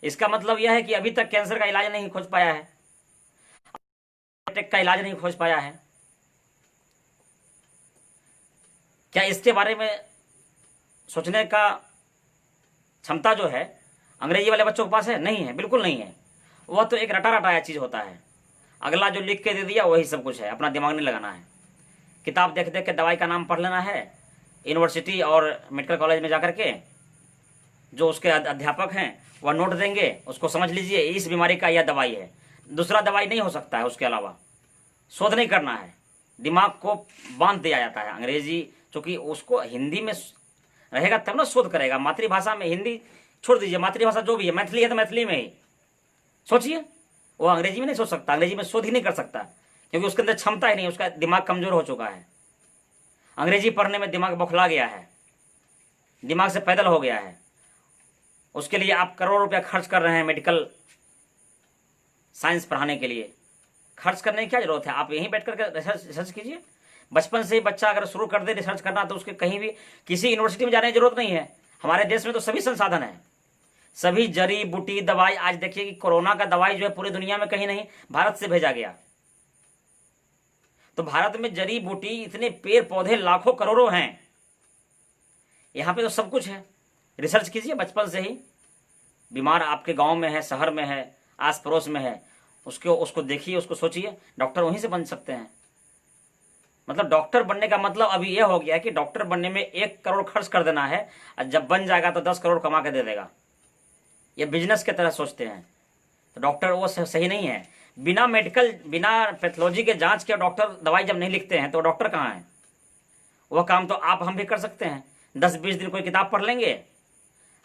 इसका मतलब यह है कि अभी तक कैंसर का इलाज नहीं खोज पाया है, अटैक का इलाज नहीं खोज पाया है। क्या इसके बारे में सोचने का क्षमता जो है अंग्रेजी वाले बच्चों के पास है? नहीं है, बिल्कुल नहीं है। वह तो एक रटा रटाया चीज होता है, अगला जो लिख के दे दिया वही सब कुछ है, अपना दिमाग नहीं लगाना है। किताब देख देख के दवाई का नाम पढ़ लेना है। यूनिवर्सिटी और मेडिकल कॉलेज में जाकर के जो उसके अध्यापक हैं वह नोट देंगे, उसको समझ लीजिए इस बीमारी का यह दवाई है, दूसरा दवाई नहीं हो सकता है। उसके अलावा शोध नहीं करना है, दिमाग को बांध दिया जाता है। अंग्रेजी चूंकि उसको हिंदी में रहेगा तब ना शोध करेगा। मातृभाषा में हिंदी छोड़ दीजिए, मातृभाषा जो भी है, मैथिली है तो मैथिली में ही सोचिए। वो अंग्रेजी में नहीं सोच सकता, अंग्रेजी में शोध ही नहीं कर सकता, क्योंकि उसके अंदर क्षमता ही नहीं, उसका दिमाग कमजोर हो चुका है। अंग्रेजी पढ़ने में दिमाग बौखला गया है, दिमाग से पैदल हो गया है। उसके लिए आप करोड़ रुपया खर्च कर रहे हैं मेडिकल साइंस पढ़ाने के लिए। खर्च करने की क्या जरूरत है? आप यहीं बैठ कर रिसर्च कीजिए। बचपन से ही बच्चा अगर शुरू कर दे रिसर्च करना तो उसके कहीं भी किसी यूनिवर्सिटी में जाने की जरूरत नहीं है। हमारे देश में तो सभी संसाधन है, सभी जड़ी बूटी दवाई। आज देखिए कि कोरोना का दवाई जो है पूरी दुनिया में कहीं नहीं, भारत से भेजा गया। तो भारत में जड़ी बूटी इतने पेड़ पौधे लाखों करोड़ों हैं, यहां पे तो सब कुछ है। रिसर्च कीजिए बचपन से ही। बीमार आपके गांव में है, शहर में है, आस पड़ोस में है, उसको देखिए, उसको सोचिए। डॉक्टर वहीं से बन सकते हैं। मतलब डॉक्टर बनने का मतलब अभी यह हो गया है कि डॉक्टर बनने में 1 करोड़ खर्च कर देना है और जब बन जाएगा तो 10 करोड़ कमा के दे देगा। ये बिजनेस की तरह सोचते हैं। तो डॉक्टर वो सही नहीं है। बिना पैथोलॉजी के जांच के डॉक्टर दवाई जब नहीं लिखते हैं तो डॉक्टर कहाँ है? वह काम तो आप हम भी कर सकते हैं। 10-20 दिन कोई किताब पढ़ लेंगे,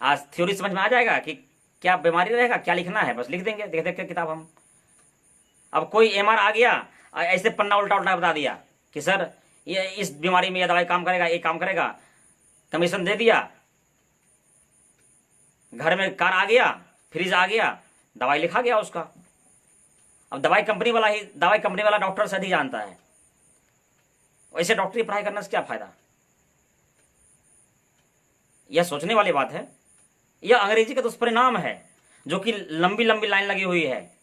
आज थ्योरी समझ में आ जाएगा कि क्या बीमारी रहेगा, क्या लिखना है, बस लिख देंगे देख देख के किताब हम। अब कोई एमआर आ गया, ऐसे पन्ना उल्टा उल्टा बता दिया कि सर ये इस बीमारी में यह दवाई काम करेगा, ये काम करेगा, कमीशन दे दिया। घर में कार आ गया, फ्रिज आ गया, दवाई लिखा गया उसका। अब दवाई कंपनी वाला डॉक्टर से अधिक जानता है। वैसे डॉक्टरी पढ़ाई करने से क्या फायदा? यह सोचने वाली बात है। यह अंग्रेजी का दुष्परिणाम है, जो कि लंबी लंबी लाइन लगी हुई है।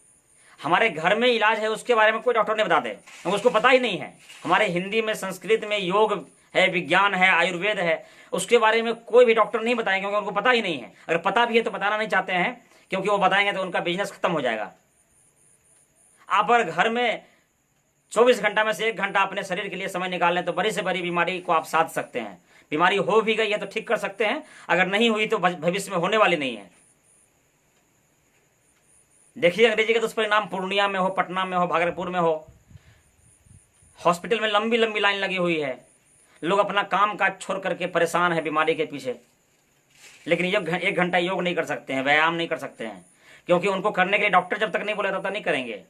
हमारे घर में इलाज है उसके बारे में कोई डॉक्टर नहीं बताते, उसको पता ही नहीं है। हमारे हिंदी में, संस्कृत में योग है, विज्ञान है, आयुर्वेद है, उसके बारे में कोई भी डॉक्टर नहीं बताएंगे, क्योंकि उनको पता ही नहीं है। अगर पता भी है तो बताना नहीं चाहते हैं, क्योंकि वो बताएंगे तो उनका बिजनेस खत्म हो जाएगा। आप अगर घर में 24 घंटा में से 1 घंटा अपने शरीर के लिए समय निकाल लें तो बड़ी से बड़ी बीमारी को आप साध सकते हैं। बीमारी हो भी गई है तो ठीक कर सकते हैं, अगर नहीं हुई तो भविष्य में होने वाली नहीं है। देखिए अंग्रेजी के दुष्परिणाम पूर्णिया में हो, पटना में हो, भागलपुर में हो, हॉस्पिटल में लंबी लंबी लाइन लगी हुई है। लोग अपना काम काज छोड़ करके परेशान है बीमारी के पीछे, लेकिन 1 घंटा योग नहीं कर सकते हैं, व्यायाम नहीं कर सकते हैं, क्योंकि उनको करने के लिए डॉक्टर जब तक नहीं बोले तब तक नहीं करेंगे।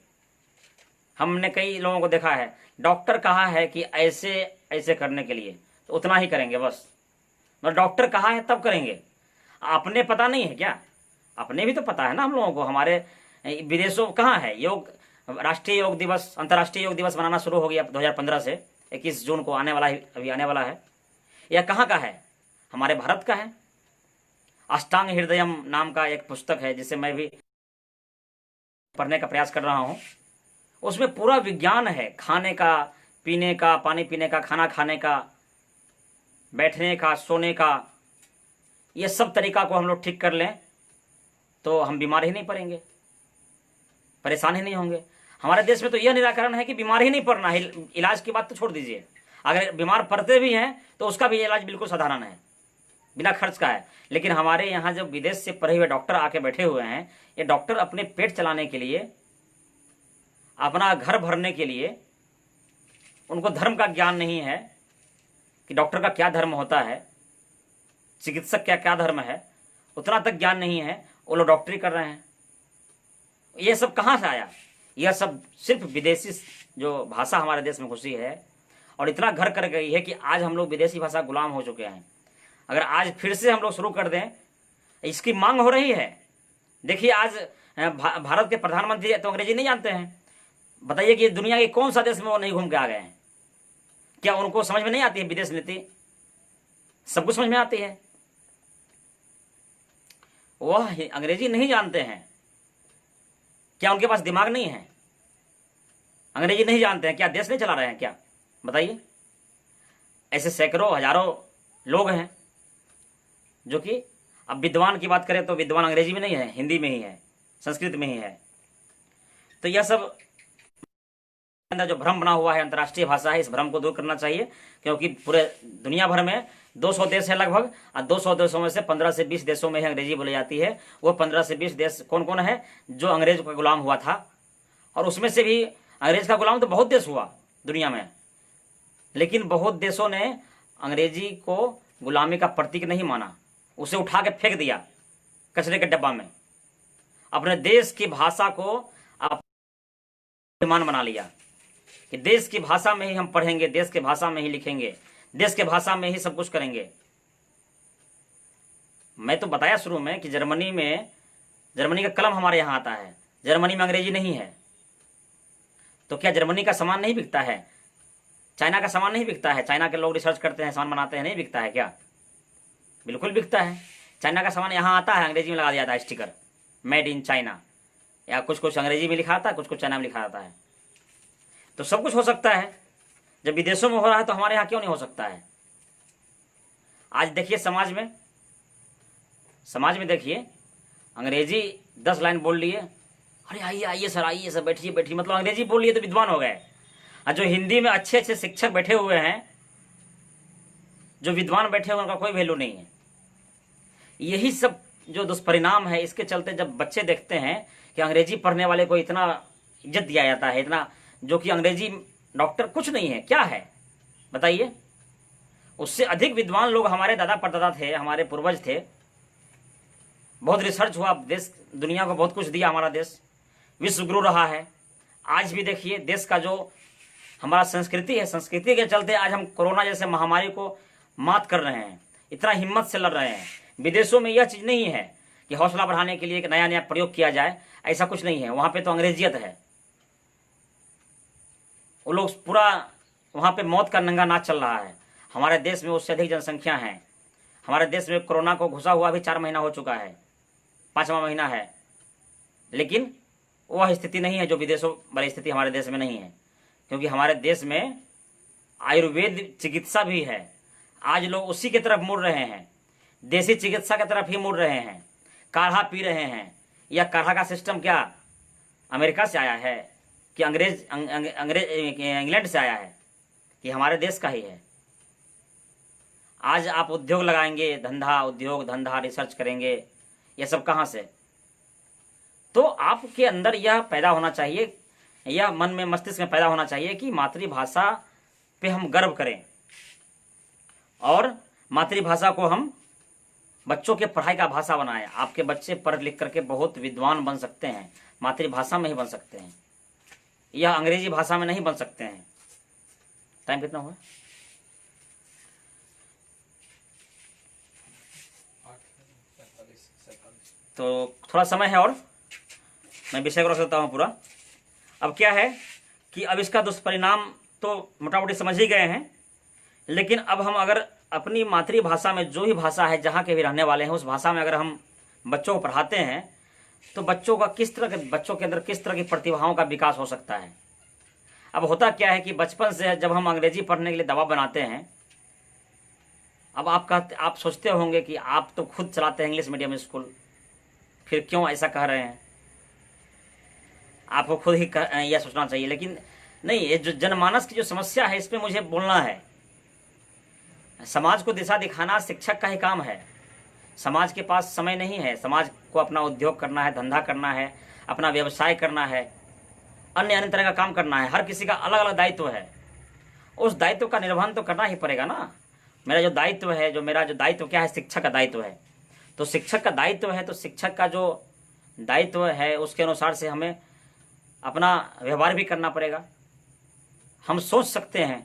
हमने कई लोगों को देखा है, डॉक्टर कहा है कि ऐसे ऐसे करने के लिए तो उतना ही करेंगे बस, और डॉक्टर कहा है तब करेंगे। अपने पता नहीं है क्या? अपने भी तो पता है ना हम लोगों को। हमारे विदेशों कहाँ है योग? राष्ट्रीय योग दिवस, अंतर्राष्ट्रीय योग दिवस मनाना शुरू हो गया 2015 से, 21 जून को आने वाला है, अभी आने वाला है। यह कहाँ का है? हमारे भारत का है। अष्टांग हृदयम नाम का एक पुस्तक है जिसे मैं भी पढ़ने का प्रयास कर रहा हूं। उसमें पूरा विज्ञान है, खाने का, पीने का, पानी पीने का, खाना खाने का, बैठने का, सोने का। ये सब तरीका को हम लोग ठीक कर लें तो हम बीमार ही नहीं पड़ेंगे, परेशान ही नहीं होंगे। हमारे देश में तो यह निराकरण है कि बीमार ही नहीं पड़ना है। इलाज की बात तो छोड़ दीजिए, अगर बीमार पड़ते भी हैं तो उसका भी इलाज बिल्कुल साधारण है, बिना खर्च का है। लेकिन हमारे यहाँ जब विदेश से पढ़े हुए डॉक्टर आके बैठे हुए हैं, ये डॉक्टर अपने पेट चलाने के लिए, अपना घर भरने के लिए, उनको धर्म का ज्ञान नहीं है कि डॉक्टर का क्या धर्म होता है, चिकित्सक क्या क्या धर्म है, उतना तक ज्ञान नहीं है, वो लोग डॉक्टरी कर रहे हैं। ये सब कहाँ से आया? यह सब सिर्फ विदेशी जो भाषा हमारे देश में घुसी है और इतना घर कर गई है कि आज हम लोग विदेशी भाषा गुलाम हो चुके हैं। अगर आज फिर से हम लोग शुरू कर दें, इसकी मांग हो रही है। देखिए आज भारत के प्रधानमंत्री तो अंग्रेजी नहीं जानते हैं। बताइए कि दुनिया के कौन सा देश में वो नहीं घूम के आ गए हैं? क्या उनको समझ में नहीं आती है विदेश नीति? सब कुछ समझ में आती है। वह अंग्रेजी नहीं जानते हैं। क्या उनके पास दिमाग नहीं है? अंग्रेजी नहीं जानते हैं, क्या देश नहीं चला रहे हैं क्या? बताइए। ऐसे सैकड़ों हजारों लोग हैं जो कि, अब विद्वान की बात करें तो विद्वान अंग्रेजी में नहीं है, हिंदी में ही है, संस्कृत में ही है। तो यह सब अंदर जो भ्रम बना हुआ है अंतर्राष्ट्रीय भाषा है, इस भ्रम को दूर करना चाहिए। क्योंकि पूरे दुनिया भर में 200 देश है लगभग, और 200 देशों में से 15 से 20 देशों में ही अंग्रेजी बोली जाती है। वो 15 से 20 देश कौन कौन है? जो अंग्रेज का गुलाम हुआ था। और उसमें से भी अंग्रेज का गुलाम तो बहुत देश हुआ दुनिया में, लेकिन बहुत देशों ने अंग्रेजी को गुलामी का प्रतीक नहीं माना, उसे उठा के फेंक दिया कचरे के डब्बा में। अपने देश की भाषा को अभिमान बना लिया कि देश की भाषा में ही हम पढ़ेंगे, देश के भाषा में ही लिखेंगे, देश के भाषा में ही सब कुछ करेंगे। मैं तो बताया शुरू में कि जर्मनी का कलम हमारे यहाँ आता है, जर्मनी में अंग्रेजी नहीं है। तो क्या जर्मनी का सामान नहीं बिकता है? चाइना का सामान नहीं बिकता है? चाइना के लोग रिसर्च करते हैं, सामान बनाते हैं, नहीं बिकता है क्या? बिल्कुल बिकता है। चाइना का सामान यहाँ आता है, अंग्रेजी में लगा दिया जाता है स्टिकर, मेड इन चाइना, या कुछ कुछ अंग्रेजी में लिखा आता है, कुछ कुछ चाइना में लिखा आता है। तो सब कुछ हो सकता है। जब विदेशों में हो रहा है तो हमारे यहाँ क्यों नहीं हो सकता है? आज देखिए समाज में देखिए, अंग्रेजी 10 लाइन बोल लिए, अरे आइए आइए सर, आइए सर, बैठिए बैठिए, मतलब अंग्रेजी बोल लिए तो विद्वान हो गए। और जो हिंदी में अच्छे अच्छे शिक्षक बैठे हुए हैं, जो विद्वान बैठे हुए, उनका कोई वैल्यू नहीं है। यही सब जो दुष्परिणाम है, इसके चलते जब बच्चे देखते हैं कि अंग्रेजी पढ़ने वाले को इतना इज्जत दिया जाता है, इतना, जो कि अंग्रेजी डॉक्टर कुछ नहीं है, क्या है बताइए? उससे अधिक विद्वान लोग हमारे दादा परदादा थे, हमारे पूर्वज थे। बहुत रिसर्च हुआ, देश दुनिया को बहुत कुछ दिया हमारा देश, विश्व गुरु रहा है। आज भी देखिए देश का जो हमारा संस्कृति है, संस्कृति के चलते आज हम कोरोना जैसे महामारी को मात कर रहे हैं, इतना हिम्मत से लड़ रहे हैं। विदेशों में यह चीज नहीं है कि हौसला बढ़ाने के लिए एक नया नया प्रयोग किया जाए, ऐसा कुछ नहीं है। वहां पे तो अंग्रेजियत है। वो लोग पूरा वहां पे मौत का नंगा नाच चल रहा है। हमारे देश में उससे अधिक जनसंख्या है। हमारे देश में कोरोना को घुसा हुआ भी 4 महीना हो चुका है, 5वां महीना है, लेकिन वह स्थिति नहीं है जो विदेशों वाली स्थिति हमारे देश में नहीं है। क्योंकि हमारे देश में आयुर्वेद चिकित्सा भी है। आज लोग उसी की तरफ मुड़ रहे हैं, देसी चिकित्सा की तरफ ही मुड़ रहे हैं, काढ़ा पी रहे हैं। यह काढ़ा का सिस्टम क्या अमेरिका से आया है कि इंग्लैंड से आया है कि हमारे देश का ही है? आज आप उद्योग लगाएंगे, धंधा, उद्योग धंधा, रिसर्च करेंगे, यह सब कहाँ से? तो आपके अंदर यह पैदा होना चाहिए, यह मन में, मस्तिष्क में पैदा होना चाहिए कि मातृभाषा पे हम गर्व करें और मातृभाषा को हम बच्चों के पढ़ाई का भाषा बनाएं। आपके बच्चे पढ़ लिख करके बहुत विद्वान बन सकते हैं, मातृभाषा में ही बन सकते हैं, यह अंग्रेजी भाषा में नहीं बन सकते हैं। टाइम कितना हुआ? तो थोड़ा समय है और मैं विषय को रख सकता हूँ पूरा। अब क्या है कि अब इसका दुष्परिणाम तो मोटा मोटी समझ ही गए हैं लेकिन अब हम अगर अपनी मातृभाषा में, जो भी भाषा है, जहाँ के भी रहने वाले हैं, उस भाषा में अगर हम बच्चों को पढ़ाते हैं तो बच्चों के अंदर किस तरह की प्रतिभाओं का विकास हो सकता है। अब होता क्या है कि बचपन से जब हम अंग्रेजी पढ़ने के लिए दबाव बनाते हैं, अब आप सोचते होंगे कि आप तो खुद चलाते हैं इंग्लिश मीडियम स्कूल, फिर क्यों ऐसा कह रहे हैं। आपको खुद ही यह सोचना चाहिए। लेकिन नहीं, ये जो जनमानस की जो समस्या है, इस पर मुझे बोलना है। समाज को दिशा दिखाना शिक्षक का ही काम है। समाज के पास समय नहीं है। समाज को अपना उद्योग करना है, धंधा करना है, अपना व्यवसाय करना है, अन्य अन्य तरह का काम करना है। हर किसी का अलग अलग दायित्व है। उस दायित्व का निर्वहन तो करना ही पड़ेगा ना। मेरा जो दायित्व क्या है, शिक्षक का दायित्व है। तो शिक्षक का दायित्व है, तो शिक्षक का जो दायित्व है उसके अनुसार से हमें अपना व्यवहार भी करना पड़ेगा। हम सोच सकते हैं,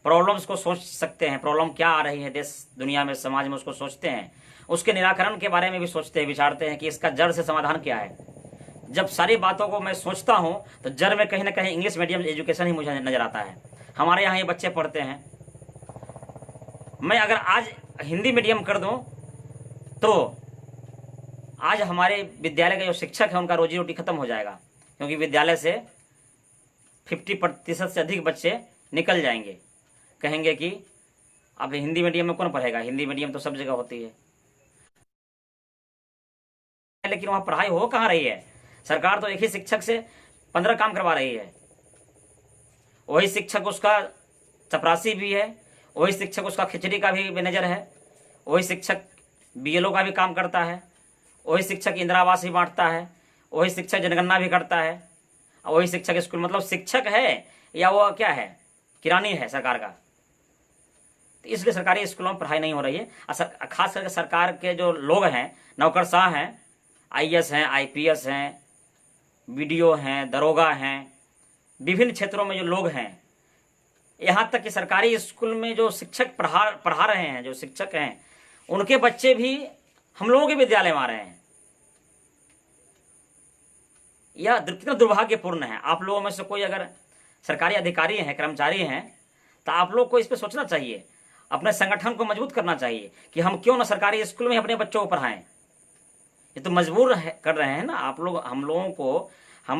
प्रॉब्लम्स को सोच सकते हैं, प्रॉब्लम क्या आ रही है देश दुनिया में, समाज में, उसको सोचते हैं। उसके निराकरण के बारे में भी सोचते हैं, विचारते हैं कि इसका जड़ से समाधान क्या है। जब सारी बातों को मैं सोचता हूं तो जड़ में कहीं ना कहीं इंग्लिश मीडियम एजुकेशन ही मुझे नजर आता है। हमारे यहाँ ये बच्चे पढ़ते हैं। मैं अगर आज हिंदी मीडियम कर दूं तो आज हमारे विद्यालय के जो शिक्षक हैं उनका रोजी रोटी खत्म हो जाएगा, क्योंकि विद्यालय से 50% से अधिक बच्चे निकल जाएंगे। कहेंगे कि अब हिंदी मीडियम में कौन पढ़ेगा, हिंदी मीडियम तो सब जगह होती है। लेकिन वहां पढ़ाई हो कहाँ रही है। सरकार तो एक ही शिक्षक से 15 काम करवा रही है। वही शिक्षक उसका चपरासी भी है, वही शिक्षक उसका खिचड़ी का भी मैनेजर है, वही शिक्षक बीएलओ का भी काम करता है, वही शिक्षक इंदिरा आवास भी बांटता है, वही शिक्षक जनगणना भी करता है, वही शिक्षक स्कूल, मतलब शिक्षक है या वो क्या है, किरानी है सरकार का। तो इसलिए सरकारी स्कूलों में पढ़ाई नहीं हो रही है। खास करके सरकार के जो लोग हैं, नौकरशाह हैं, आईएएस हैं, आईपीएस हैं, बीडीओ हैं, दरोगा हैं, विभिन्न क्षेत्रों में जो लोग हैं, यहाँ तक कि सरकारी स्कूल में जो शिक्षक पढ़ा रहे हैं, जो शिक्षक हैं, उनके बच्चे भी हम लोगों के विद्यालय में आ रहे हैं। यह कितना दुर्भाग्यपूर्ण है। आप लोगों में से कोई अगर सरकारी अधिकारी हैं, कर्मचारी हैं, तो आप लोग को इस पर सोचना चाहिए, अपने संगठन को मजबूत करना चाहिए कि हम क्यों ना सरकारी स्कूल में अपने बच्चों को पढ़ाएं। ये तो मजबूर कर रहे हैं ना आप लोग। हम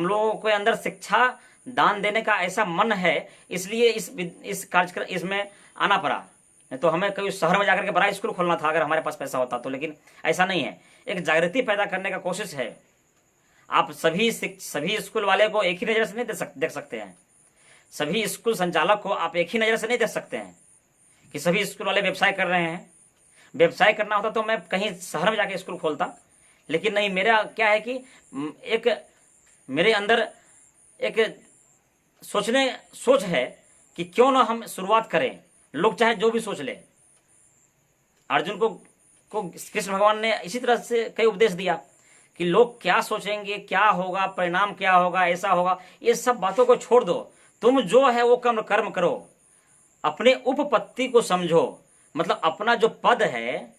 लोगों को अंदर शिक्षा दान देने का ऐसा मन है, इसलिए इस कार्यक्रम इसमें आना पड़ा। तो हमें कभी शहर में जाकर के बड़ा स्कूल खोलना था अगर हमारे पास पैसा होता तो, लेकिन ऐसा नहीं है। एक जागृति पैदा करने का कोशिश है। आप सभी स्कूल वाले को एक ही नज़र से नहीं देख सकते हैं। सभी स्कूल संचालक को आप एक ही नज़र से नहीं देख सकते हैं कि सभी स्कूल वाले व्यवसाय कर रहे हैं। व्यवसाय करना होता तो मैं कहीं शहर में जाके स्कूल खोलता, लेकिन नहीं। मेरा क्या है कि मेरे अंदर एक सोच है कि क्यों ना हम शुरुआत करें, लोग चाहे जो भी सोच ले। अर्जुन को कृष्ण भगवान ने इसी तरह से कई उपदेश दिया कि लोग क्या सोचेंगे, क्या होगा, परिणाम क्या होगा, ऐसा होगा, ये सब बातों को छोड़ दो। तुम जो है वो कर्म करो, अपने उपपत्ति को समझो। मतलब अपना जो पद है,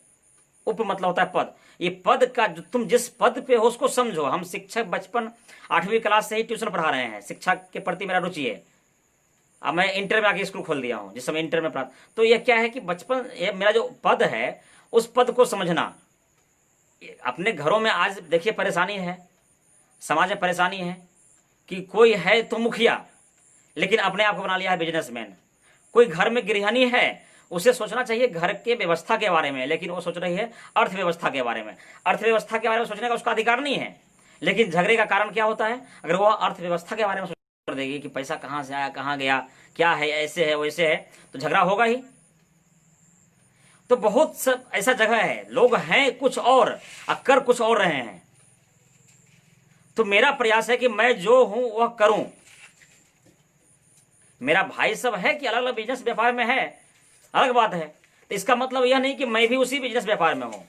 उप मतलब होता है पद, ये पद का जो तुम जिस पद पे हो उसको समझो। हम शिक्षक बचपन 8वीं क्लास से ही ट्यूशन पढ़ा रहे हैं। शिक्षा के प्रति मेरा रुचि है। अब मैं इंटर में आके स्कूल खोल दिया हूँ, जिस समय इंटर में पढ़ा। तो ये क्या है कि बचपन मेरा जो पद है उस पद को समझना। अपने घरों में आज देखिए परेशानी है, समाज में परेशानी है कि कोई है तो मुखिया, लेकिन अपने आप को बना लिया है बिजनेसमैन। कोई घर में गृहिणी है, उसे सोचना चाहिए घर के व्यवस्था के बारे में, लेकिन वो सोच रही है अर्थव्यवस्था के बारे में। अर्थव्यवस्था के बारे में सोचने का उसका अधिकार नहीं है। लेकिन झगड़े का कारण क्या होता है, अगर वो अर्थव्यवस्था के बारे में सोच देगी कि पैसा कहाँ से आया, कहाँ गया, क्या है, ऐसे है वैसे है, तो झगड़ा होगा ही। तो बहुत सब ऐसा जगह है, लोग हैं कुछ और कर कुछ और रहे हैं। तो मेरा प्रयास है कि मैं जो हूं वह करूं। मेरा भाई सब है कि अलग अलग बिजनेस व्यापार में है, अलग बात है। तो इसका मतलब यह नहीं कि मैं भी उसी बिजनेस व्यापार में हूं।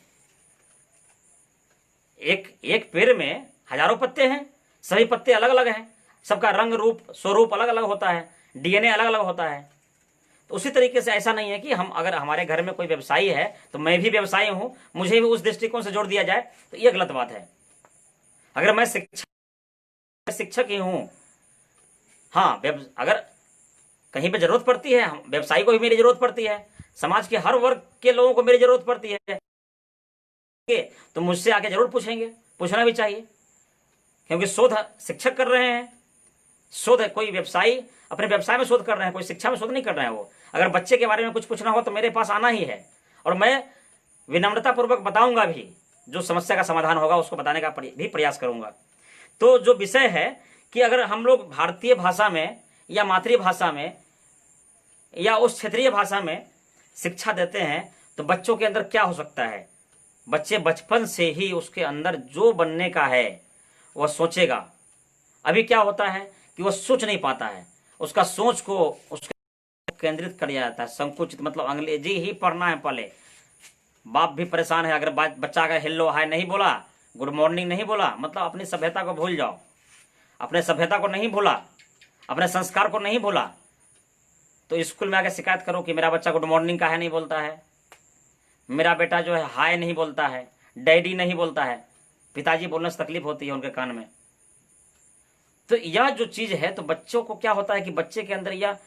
एक पेड़ में हजारों पत्ते हैं, सभी पत्ते अलग अलग हैं, सबका रंग रूप स्वरूप अलग अलग होता है, डीएनए अलग अलग होता है। तो उसी तरीके से ऐसा नहीं है कि हम अगर हमारे घर में कोई व्यवसायी है तो मैं भी व्यवसायी हूं, मुझे भी उस दृष्टिकोण से जोड़ दिया जाए तो यह गलत बात है। अगर मैं शिक्षक ही हूं, हाँ, अगर कहीं पे जरूरत पड़ती है, व्यवसायी को भी मेरी जरूरत पड़ती है, समाज के हर वर्ग के लोगों को मेरी जरूरत पड़ती है, तो मुझसे आके जरूर पूछेंगे, पूछना भी चाहिए, क्योंकि शोध शिक्षक कर रहे हैं, शोध है, कोई व्यवसायी अपने व्यवसाय में शोध कर रहे हैं, कोई शिक्षा में शोध नहीं कर रहे हैं। वो अगर बच्चे के बारे में कुछ पूछना हो तो मेरे पास आना ही है, और मैं विनम्रता पूर्वक बताऊंगा भी, जो समस्या का समाधान होगा उसको बताने का भी प्रयास करूंगा। तो जो विषय है कि अगर हम लोग भारतीय भाषा में या मातृभाषा में या उस क्षेत्रीय भाषा में शिक्षा देते हैं तो बच्चों के अंदर क्या हो सकता है। बच्चे बचपन से ही उसके अंदर जो बनने का है वह सोचेगा। अभी क्या होता है कि वह सोच नहीं पाता है, उसका सोच को उसके केंद्रित कर दिया जाता है, संकुचित, मतलब अंग्रेजी ही पढ़ना है पहले। बाप भी परेशान है, अगर बच्चा अगर हेलो हाय नहीं बोला, गुड मॉर्निंग नहीं बोला, मतलब अपनी सभ्यता को भूल जाओ, अपने सभ्यता को नहीं भूला, अपने संस्कार को नहीं भूला, तो स्कूल में आकर शिकायत करो कि मेरा बच्चा गुड मॉर्निंग का है नहीं बोलता है, मेरा बेटा जो है हाय नहीं बोलता है, डैडी नहीं बोलता है, पिताजी बोलने से तकलीफ होती है उनके कान में। तो यह जो चीज है, तो बच्चों को क्या होता है कि बच्चे के अंदर यह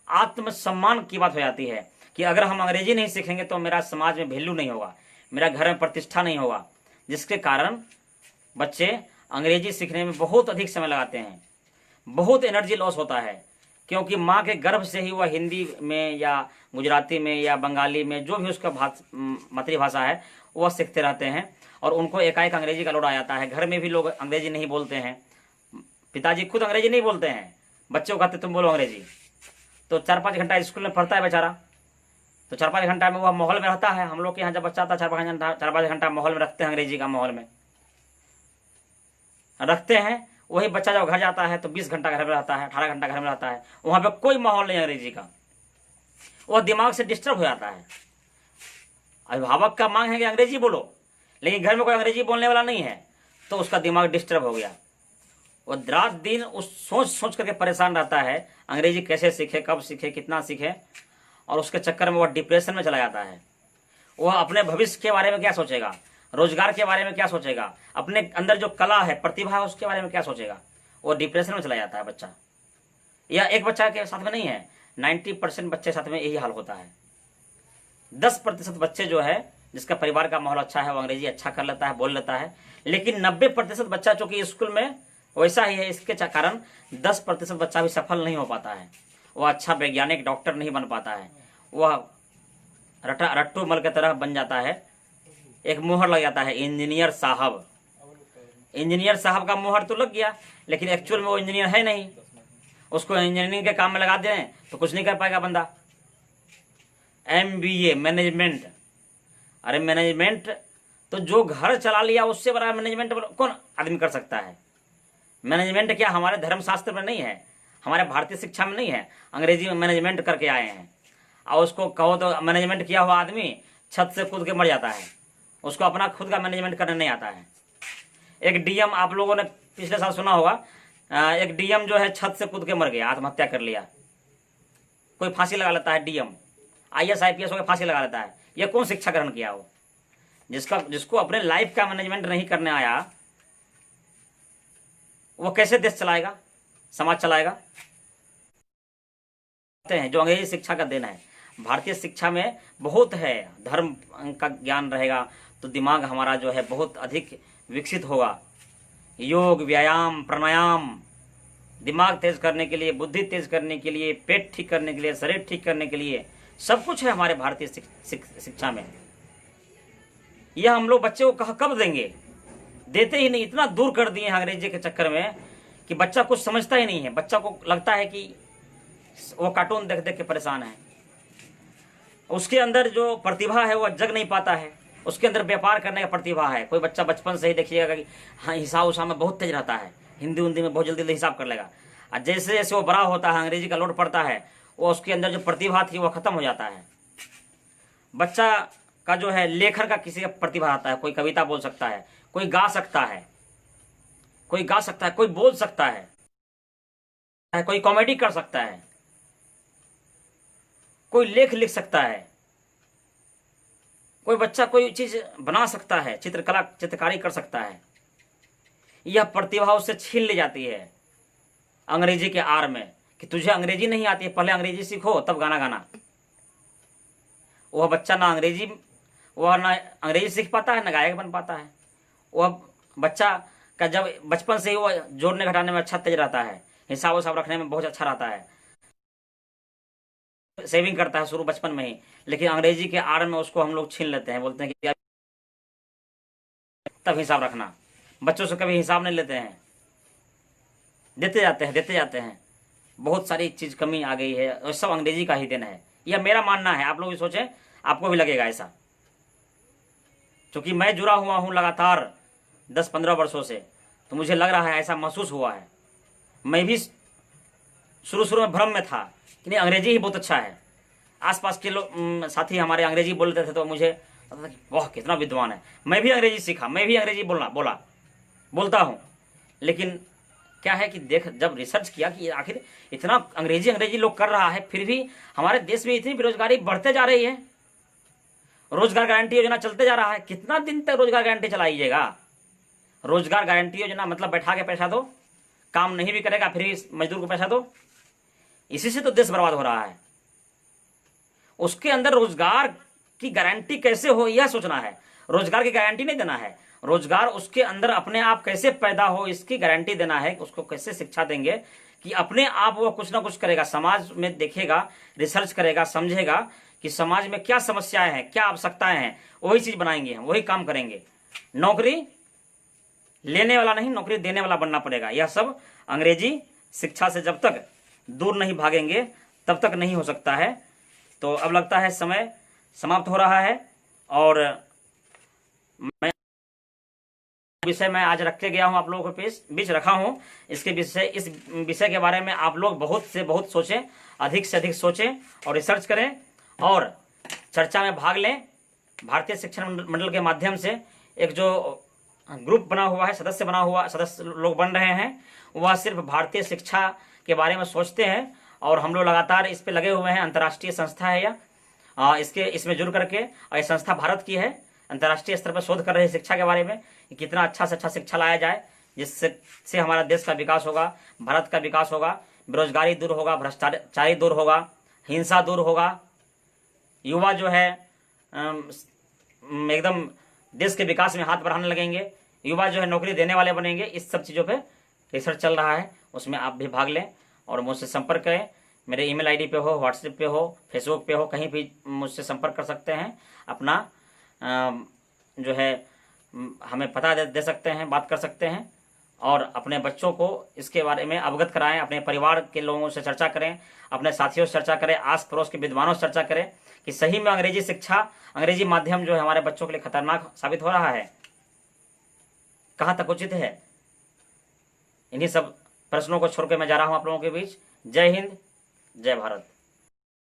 आत्मसम्मान की बात हो जाती है कि अगर हम अंग्रेजी नहीं सीखेंगे तो मेरा समाज में वैल्यू नहीं होगा, मेरा घर में प्रतिष्ठा नहीं होगा, जिसके कारण बच्चे अंग्रेजी सीखने में बहुत अधिक समय लगाते हैं, बहुत एनर्जी लॉस होता है, क्योंकि माँ के गर्भ से ही वह हिंदी में या गुजराती में या बंगाली में जो भी उसका मातृभाषा है वह सीखते रहते हैं, और उनको एकाएक अंग्रेजी का लोड आ जाता है। घर में भी लोग अंग्रेजी नहीं बोलते हैं, पिताजी खुद अंग्रेजी नहीं बोलते हैं, बच्चों को कहते तुम बोलो अंग्रेजी, तो 4-5 घंटा स्कूल में पढ़ता है बेचारा, तो 4-5 घंटा में वह माहौल में रहता है। हम लोग के यहाँ जब बच्चा आता है 4-5 घंटा माहौल में रखते हैं, अंग्रेजी का माहौल में रखते हैं। वही बच्चा जब घर जाता है तो 20 घंटा घर में रहता है, 18 घंटा घर में रहता है, वहां पे कोई माहौल नहीं अंग्रेजी का, वह दिमाग से डिस्टर्ब हो जाता है। अभिभावक का मांग है कि अंग्रेजी बोलो, लेकिन घर में कोई अंग्रेजी बोलने वाला नहीं है, तो उसका दिमाग डिस्टर्ब हो गया। वो रात दिन उस सोच सोच करके परेशान रहता है, अंग्रेजी कैसे सीखे, कब सीखे, कितना सीखे, और उसके चक्कर में वह डिप्रेशन में चला जाता है। वह अपने भविष्य के बारे में क्या सोचेगा, रोजगार के बारे में क्या सोचेगा, अपने अंदर जो कला है, प्रतिभा है, उसके बारे में क्या सोचेगा, वो डिप्रेशन में चला जाता है बच्चा। यह एक बच्चा के साथ में नहीं है, 90% बच्चे साथ में यही हाल होता है। 10% बच्चे जो है जिसका परिवार का माहौल अच्छा है वो अंग्रेजी अच्छा कर लेता है, बोल लेता है, लेकिन 90% बच्चा चूंकि स्कूल में वैसा ही है, इसके कारण 10% बच्चा भी सफल नहीं हो पाता है, वह अच्छा वैज्ञानिक डॉक्टर नहीं बन पाता है, वह रट्टू मल की तरह बन जाता है, एक मुहर लग जाता है इंजीनियर साहब। इंजीनियर साहब का मुहर तो लग गया, लेकिन एक्चुअल में वो इंजीनियर है नहीं, उसको इंजीनियरिंग के काम में लगा दें तो कुछ नहीं कर पाएगा बंदा। MBA मैनेजमेंट, अरे मैनेजमेंट तो जो घर चला लिया उससे बड़ा मैनेजमेंट कौन आदमी कर सकता है। मैनेजमेंट क्या हमारे धर्मशास्त्र में नहीं है, हमारे भारतीय शिक्षा में नहीं है, अंग्रेजी में मैनेजमेंट करके आए हैं, और उसको कहो तो मैनेजमेंट किया हुआ आदमी छत से कूद के मर जाता है, उसको अपना खुद का मैनेजमेंट करने नहीं आता है। एक DM आप लोगों ने पिछले साल सुना होगा, एक DM जो है छत से कूद के मर गया, आत्महत्या कर लिया। कोई फांसी लगा लेता है, DM IAS IPS होकर फांसी लगा लेता है। यह कौन शिक्षा ग्रहण किया हो, जिसको अपने लाइफ का मैनेजमेंट नहीं करने आया, वो कैसे देश चलाएगा, समाज चलाएगा। जो अंग्रेजी शिक्षा का देना है, भारतीय शिक्षा में बहुत है, धर्म का ज्ञान रहेगा तो दिमाग हमारा जो है बहुत अधिक विकसित होगा। योग, व्यायाम, प्राणायाम, दिमाग तेज करने के लिए, बुद्धि तेज करने के लिए, पेट ठीक करने के लिए, शरीर ठीक करने के लिए, सब कुछ है हमारे भारतीय शिक्षा में। यह हम लोग बच्चे को कब देंगे, देते ही नहीं, इतना दूर कर दिए हैं अंग्रेजी के चक्कर में कि बच्चा कुछ समझता ही नहीं है। बच्चा को लगता है कि वो कार्टून देख देख के परेशान है, उसके अंदर जो प्रतिभा है वो जग नहीं पाता है, उसके अंदर व्यापार करने का प्रतिभा है। कोई बच्चा बचपन से ही देखिएगा कि हाँ हिसाब उसाब में बहुत तेज रहता है, हिंदी उंदी में बहुत जल्दी जल्दी हिसाब कर लेगा, और जैसे जैसे वो बड़ा होता है, अंग्रेजी का लोड पड़ता है, वो उसके अंदर जो प्रतिभा थी वो खत्म हो जाता है। बच्चा का जो है लेखन का किसी का प्रतिभा आता है, कोई कविता बोल सकता है, कोई गा सकता है, कोई गा सकता है, कोई बोल सकता है, कोई कॉमेडी कर सकता है, कोई लेख लिख सकता है, कोई बच्चा कोई चीज बना सकता है, चित्रकारी कर सकता है। यह प्रतिभा उससे छीन ली जाती है अंग्रेजी के आड़ में कि तुझे अंग्रेजी नहीं आती है, पहले अंग्रेजी सीखो तब गाना गाना। वह बच्चा ना अंग्रेजी सीख पाता है, ना गायक बन पाता है। वह बच्चा का जब बचपन से ही वो जोड़ने घटाने में अच्छा तेज रहता है, हिसाब उसाब रखने में बहुत अच्छा रहता है, सेविंग करता है शुरू बचपन में ही, लेकिन अंग्रेजी के आड़ में उसको हम लोग छीन लेते हैं, बोलते हैं कि तब हिसाब रखना। बच्चों से कभी हिसाब नहीं लेते हैं, देते जाते हैं। बहुत सारी चीज कमी आ गई है और सब अंग्रेजी का ही देन है, यह मेरा मानना है। आप लोग भी सोचें, आपको भी लगेगा ऐसा, क्योंकि मैं जुड़ा हुआ हूं लगातार 10-15 वर्षों से, तो मुझे लग रहा है, ऐसा महसूस हुआ है। मैं भी शुरू में भ्रम में था कि नहीं अंग्रेजी ही बहुत अच्छा है। आसपास के लोग साथी हमारे अंग्रेजी बोलते थे तो मुझे लगता था कि वाह कितना विद्वान है। मैं भी अंग्रेजी सीखा, मैं भी अंग्रेजी बोलता हूँ। लेकिन क्या है कि जब रिसर्च किया कि आखिर इतना अंग्रेजी लोग कर रहा है, फिर भी हमारे देश में इतनी बेरोजगारी बढ़ते जा रही है। रोजगार गारंटी योजना चलते जा रहा है, कितना दिन तक रोजगार गारंटी चलाइएगा? रोजगार गारंटी योजना मतलब बैठा के पैसा दो, काम नहीं भी करेगा फिर भी मजदूर को पैसा दो। इसी से तो देश बर्बाद हो रहा है। उसके अंदर रोजगार की गारंटी कैसे हो यह सोचना है, रोजगार की गारंटी नहीं देना है। रोजगार उसके अंदर अपने आप कैसे पैदा हो इसकी गारंटी देना है। उसको कैसे शिक्षा देंगे कि अपने आप वो कुछ ना कुछ करेगा, समाज में देखेगा, रिसर्च करेगा, समझेगा कि समाज में क्या समस्याएं हैं, क्या आवश्यकताएं हैं, वही चीज बनाएंगे, हम वही काम करेंगे। नौकरी लेने वाला नहीं, नौकरी देने वाला बनना पड़ेगा। यह सब अंग्रेजी शिक्षा से जब तक दूर नहीं भागेंगे तब तक नहीं हो सकता है। तो अब लगता है समय समाप्त हो रहा है, और विषय मैं आज रख के गया हूं, आप लोगों के बीच रखा हूं। इस विषय के बारे में आप लोग बहुत से बहुत सोचें, अधिक से अधिक सोचें और रिसर्च करें और चर्चा में भाग लें। भारतीय शिक्षण मंडल के माध्यम से एक जो ग्रुप बना हुआ है, सदस्य लोग बन रहे हैं, वह सिर्फ भारतीय शिक्षा के बारे में सोचते हैं, और हम लोग लगातार इस पे लगे हुए हैं। अंतर्राष्ट्रीय संस्था है यह, इसमें जुड़ करके, और ये संस्था भारत की है, अंतर्राष्ट्रीय स्तर पर शोध कर रही है शिक्षा के बारे में कि कितना अच्छा से अच्छा शिक्षा लाया जाए, जिससे हमारा देश का विकास होगा, भारत का विकास होगा, बेरोजगारी दूर होगा, भ्रष्टाचारी दूर होगा, हिंसा दूर होगा, युवा जो है एकदम देश के विकास में हाथ बढ़ाने लगेंगे, युवा जो है नौकरी देने वाले बनेंगे। इस सब चीज़ों पे रिसर्च चल रहा है, उसमें आप भी भाग लें और मुझसे संपर्क करें। मेरे ईमेल आईडी पे हो, व्हाट्सएप पे हो, फेसबुक पे हो, कहीं भी मुझसे संपर्क कर सकते हैं। अपना जो है हमें पता दे सकते हैं, बात कर सकते हैं, और अपने बच्चों को इसके बारे में अवगत कराएं। अपने परिवार के लोगों से चर्चा करें, अपने साथियों से चर्चा करें, आस पड़ोस के विद्वानों से चर्चा करें कि सही में अंग्रेजी शिक्षा, अंग्रेजी माध्यम जो है हमारे बच्चों के लिए खतरनाक साबित हो रहा है, कहाँ तक उचित है। इन्हीं सब प्रश्नों को छोड़कर मैं जा रहा हूं आप लोगों के बीच। जय हिंद, जय भारत।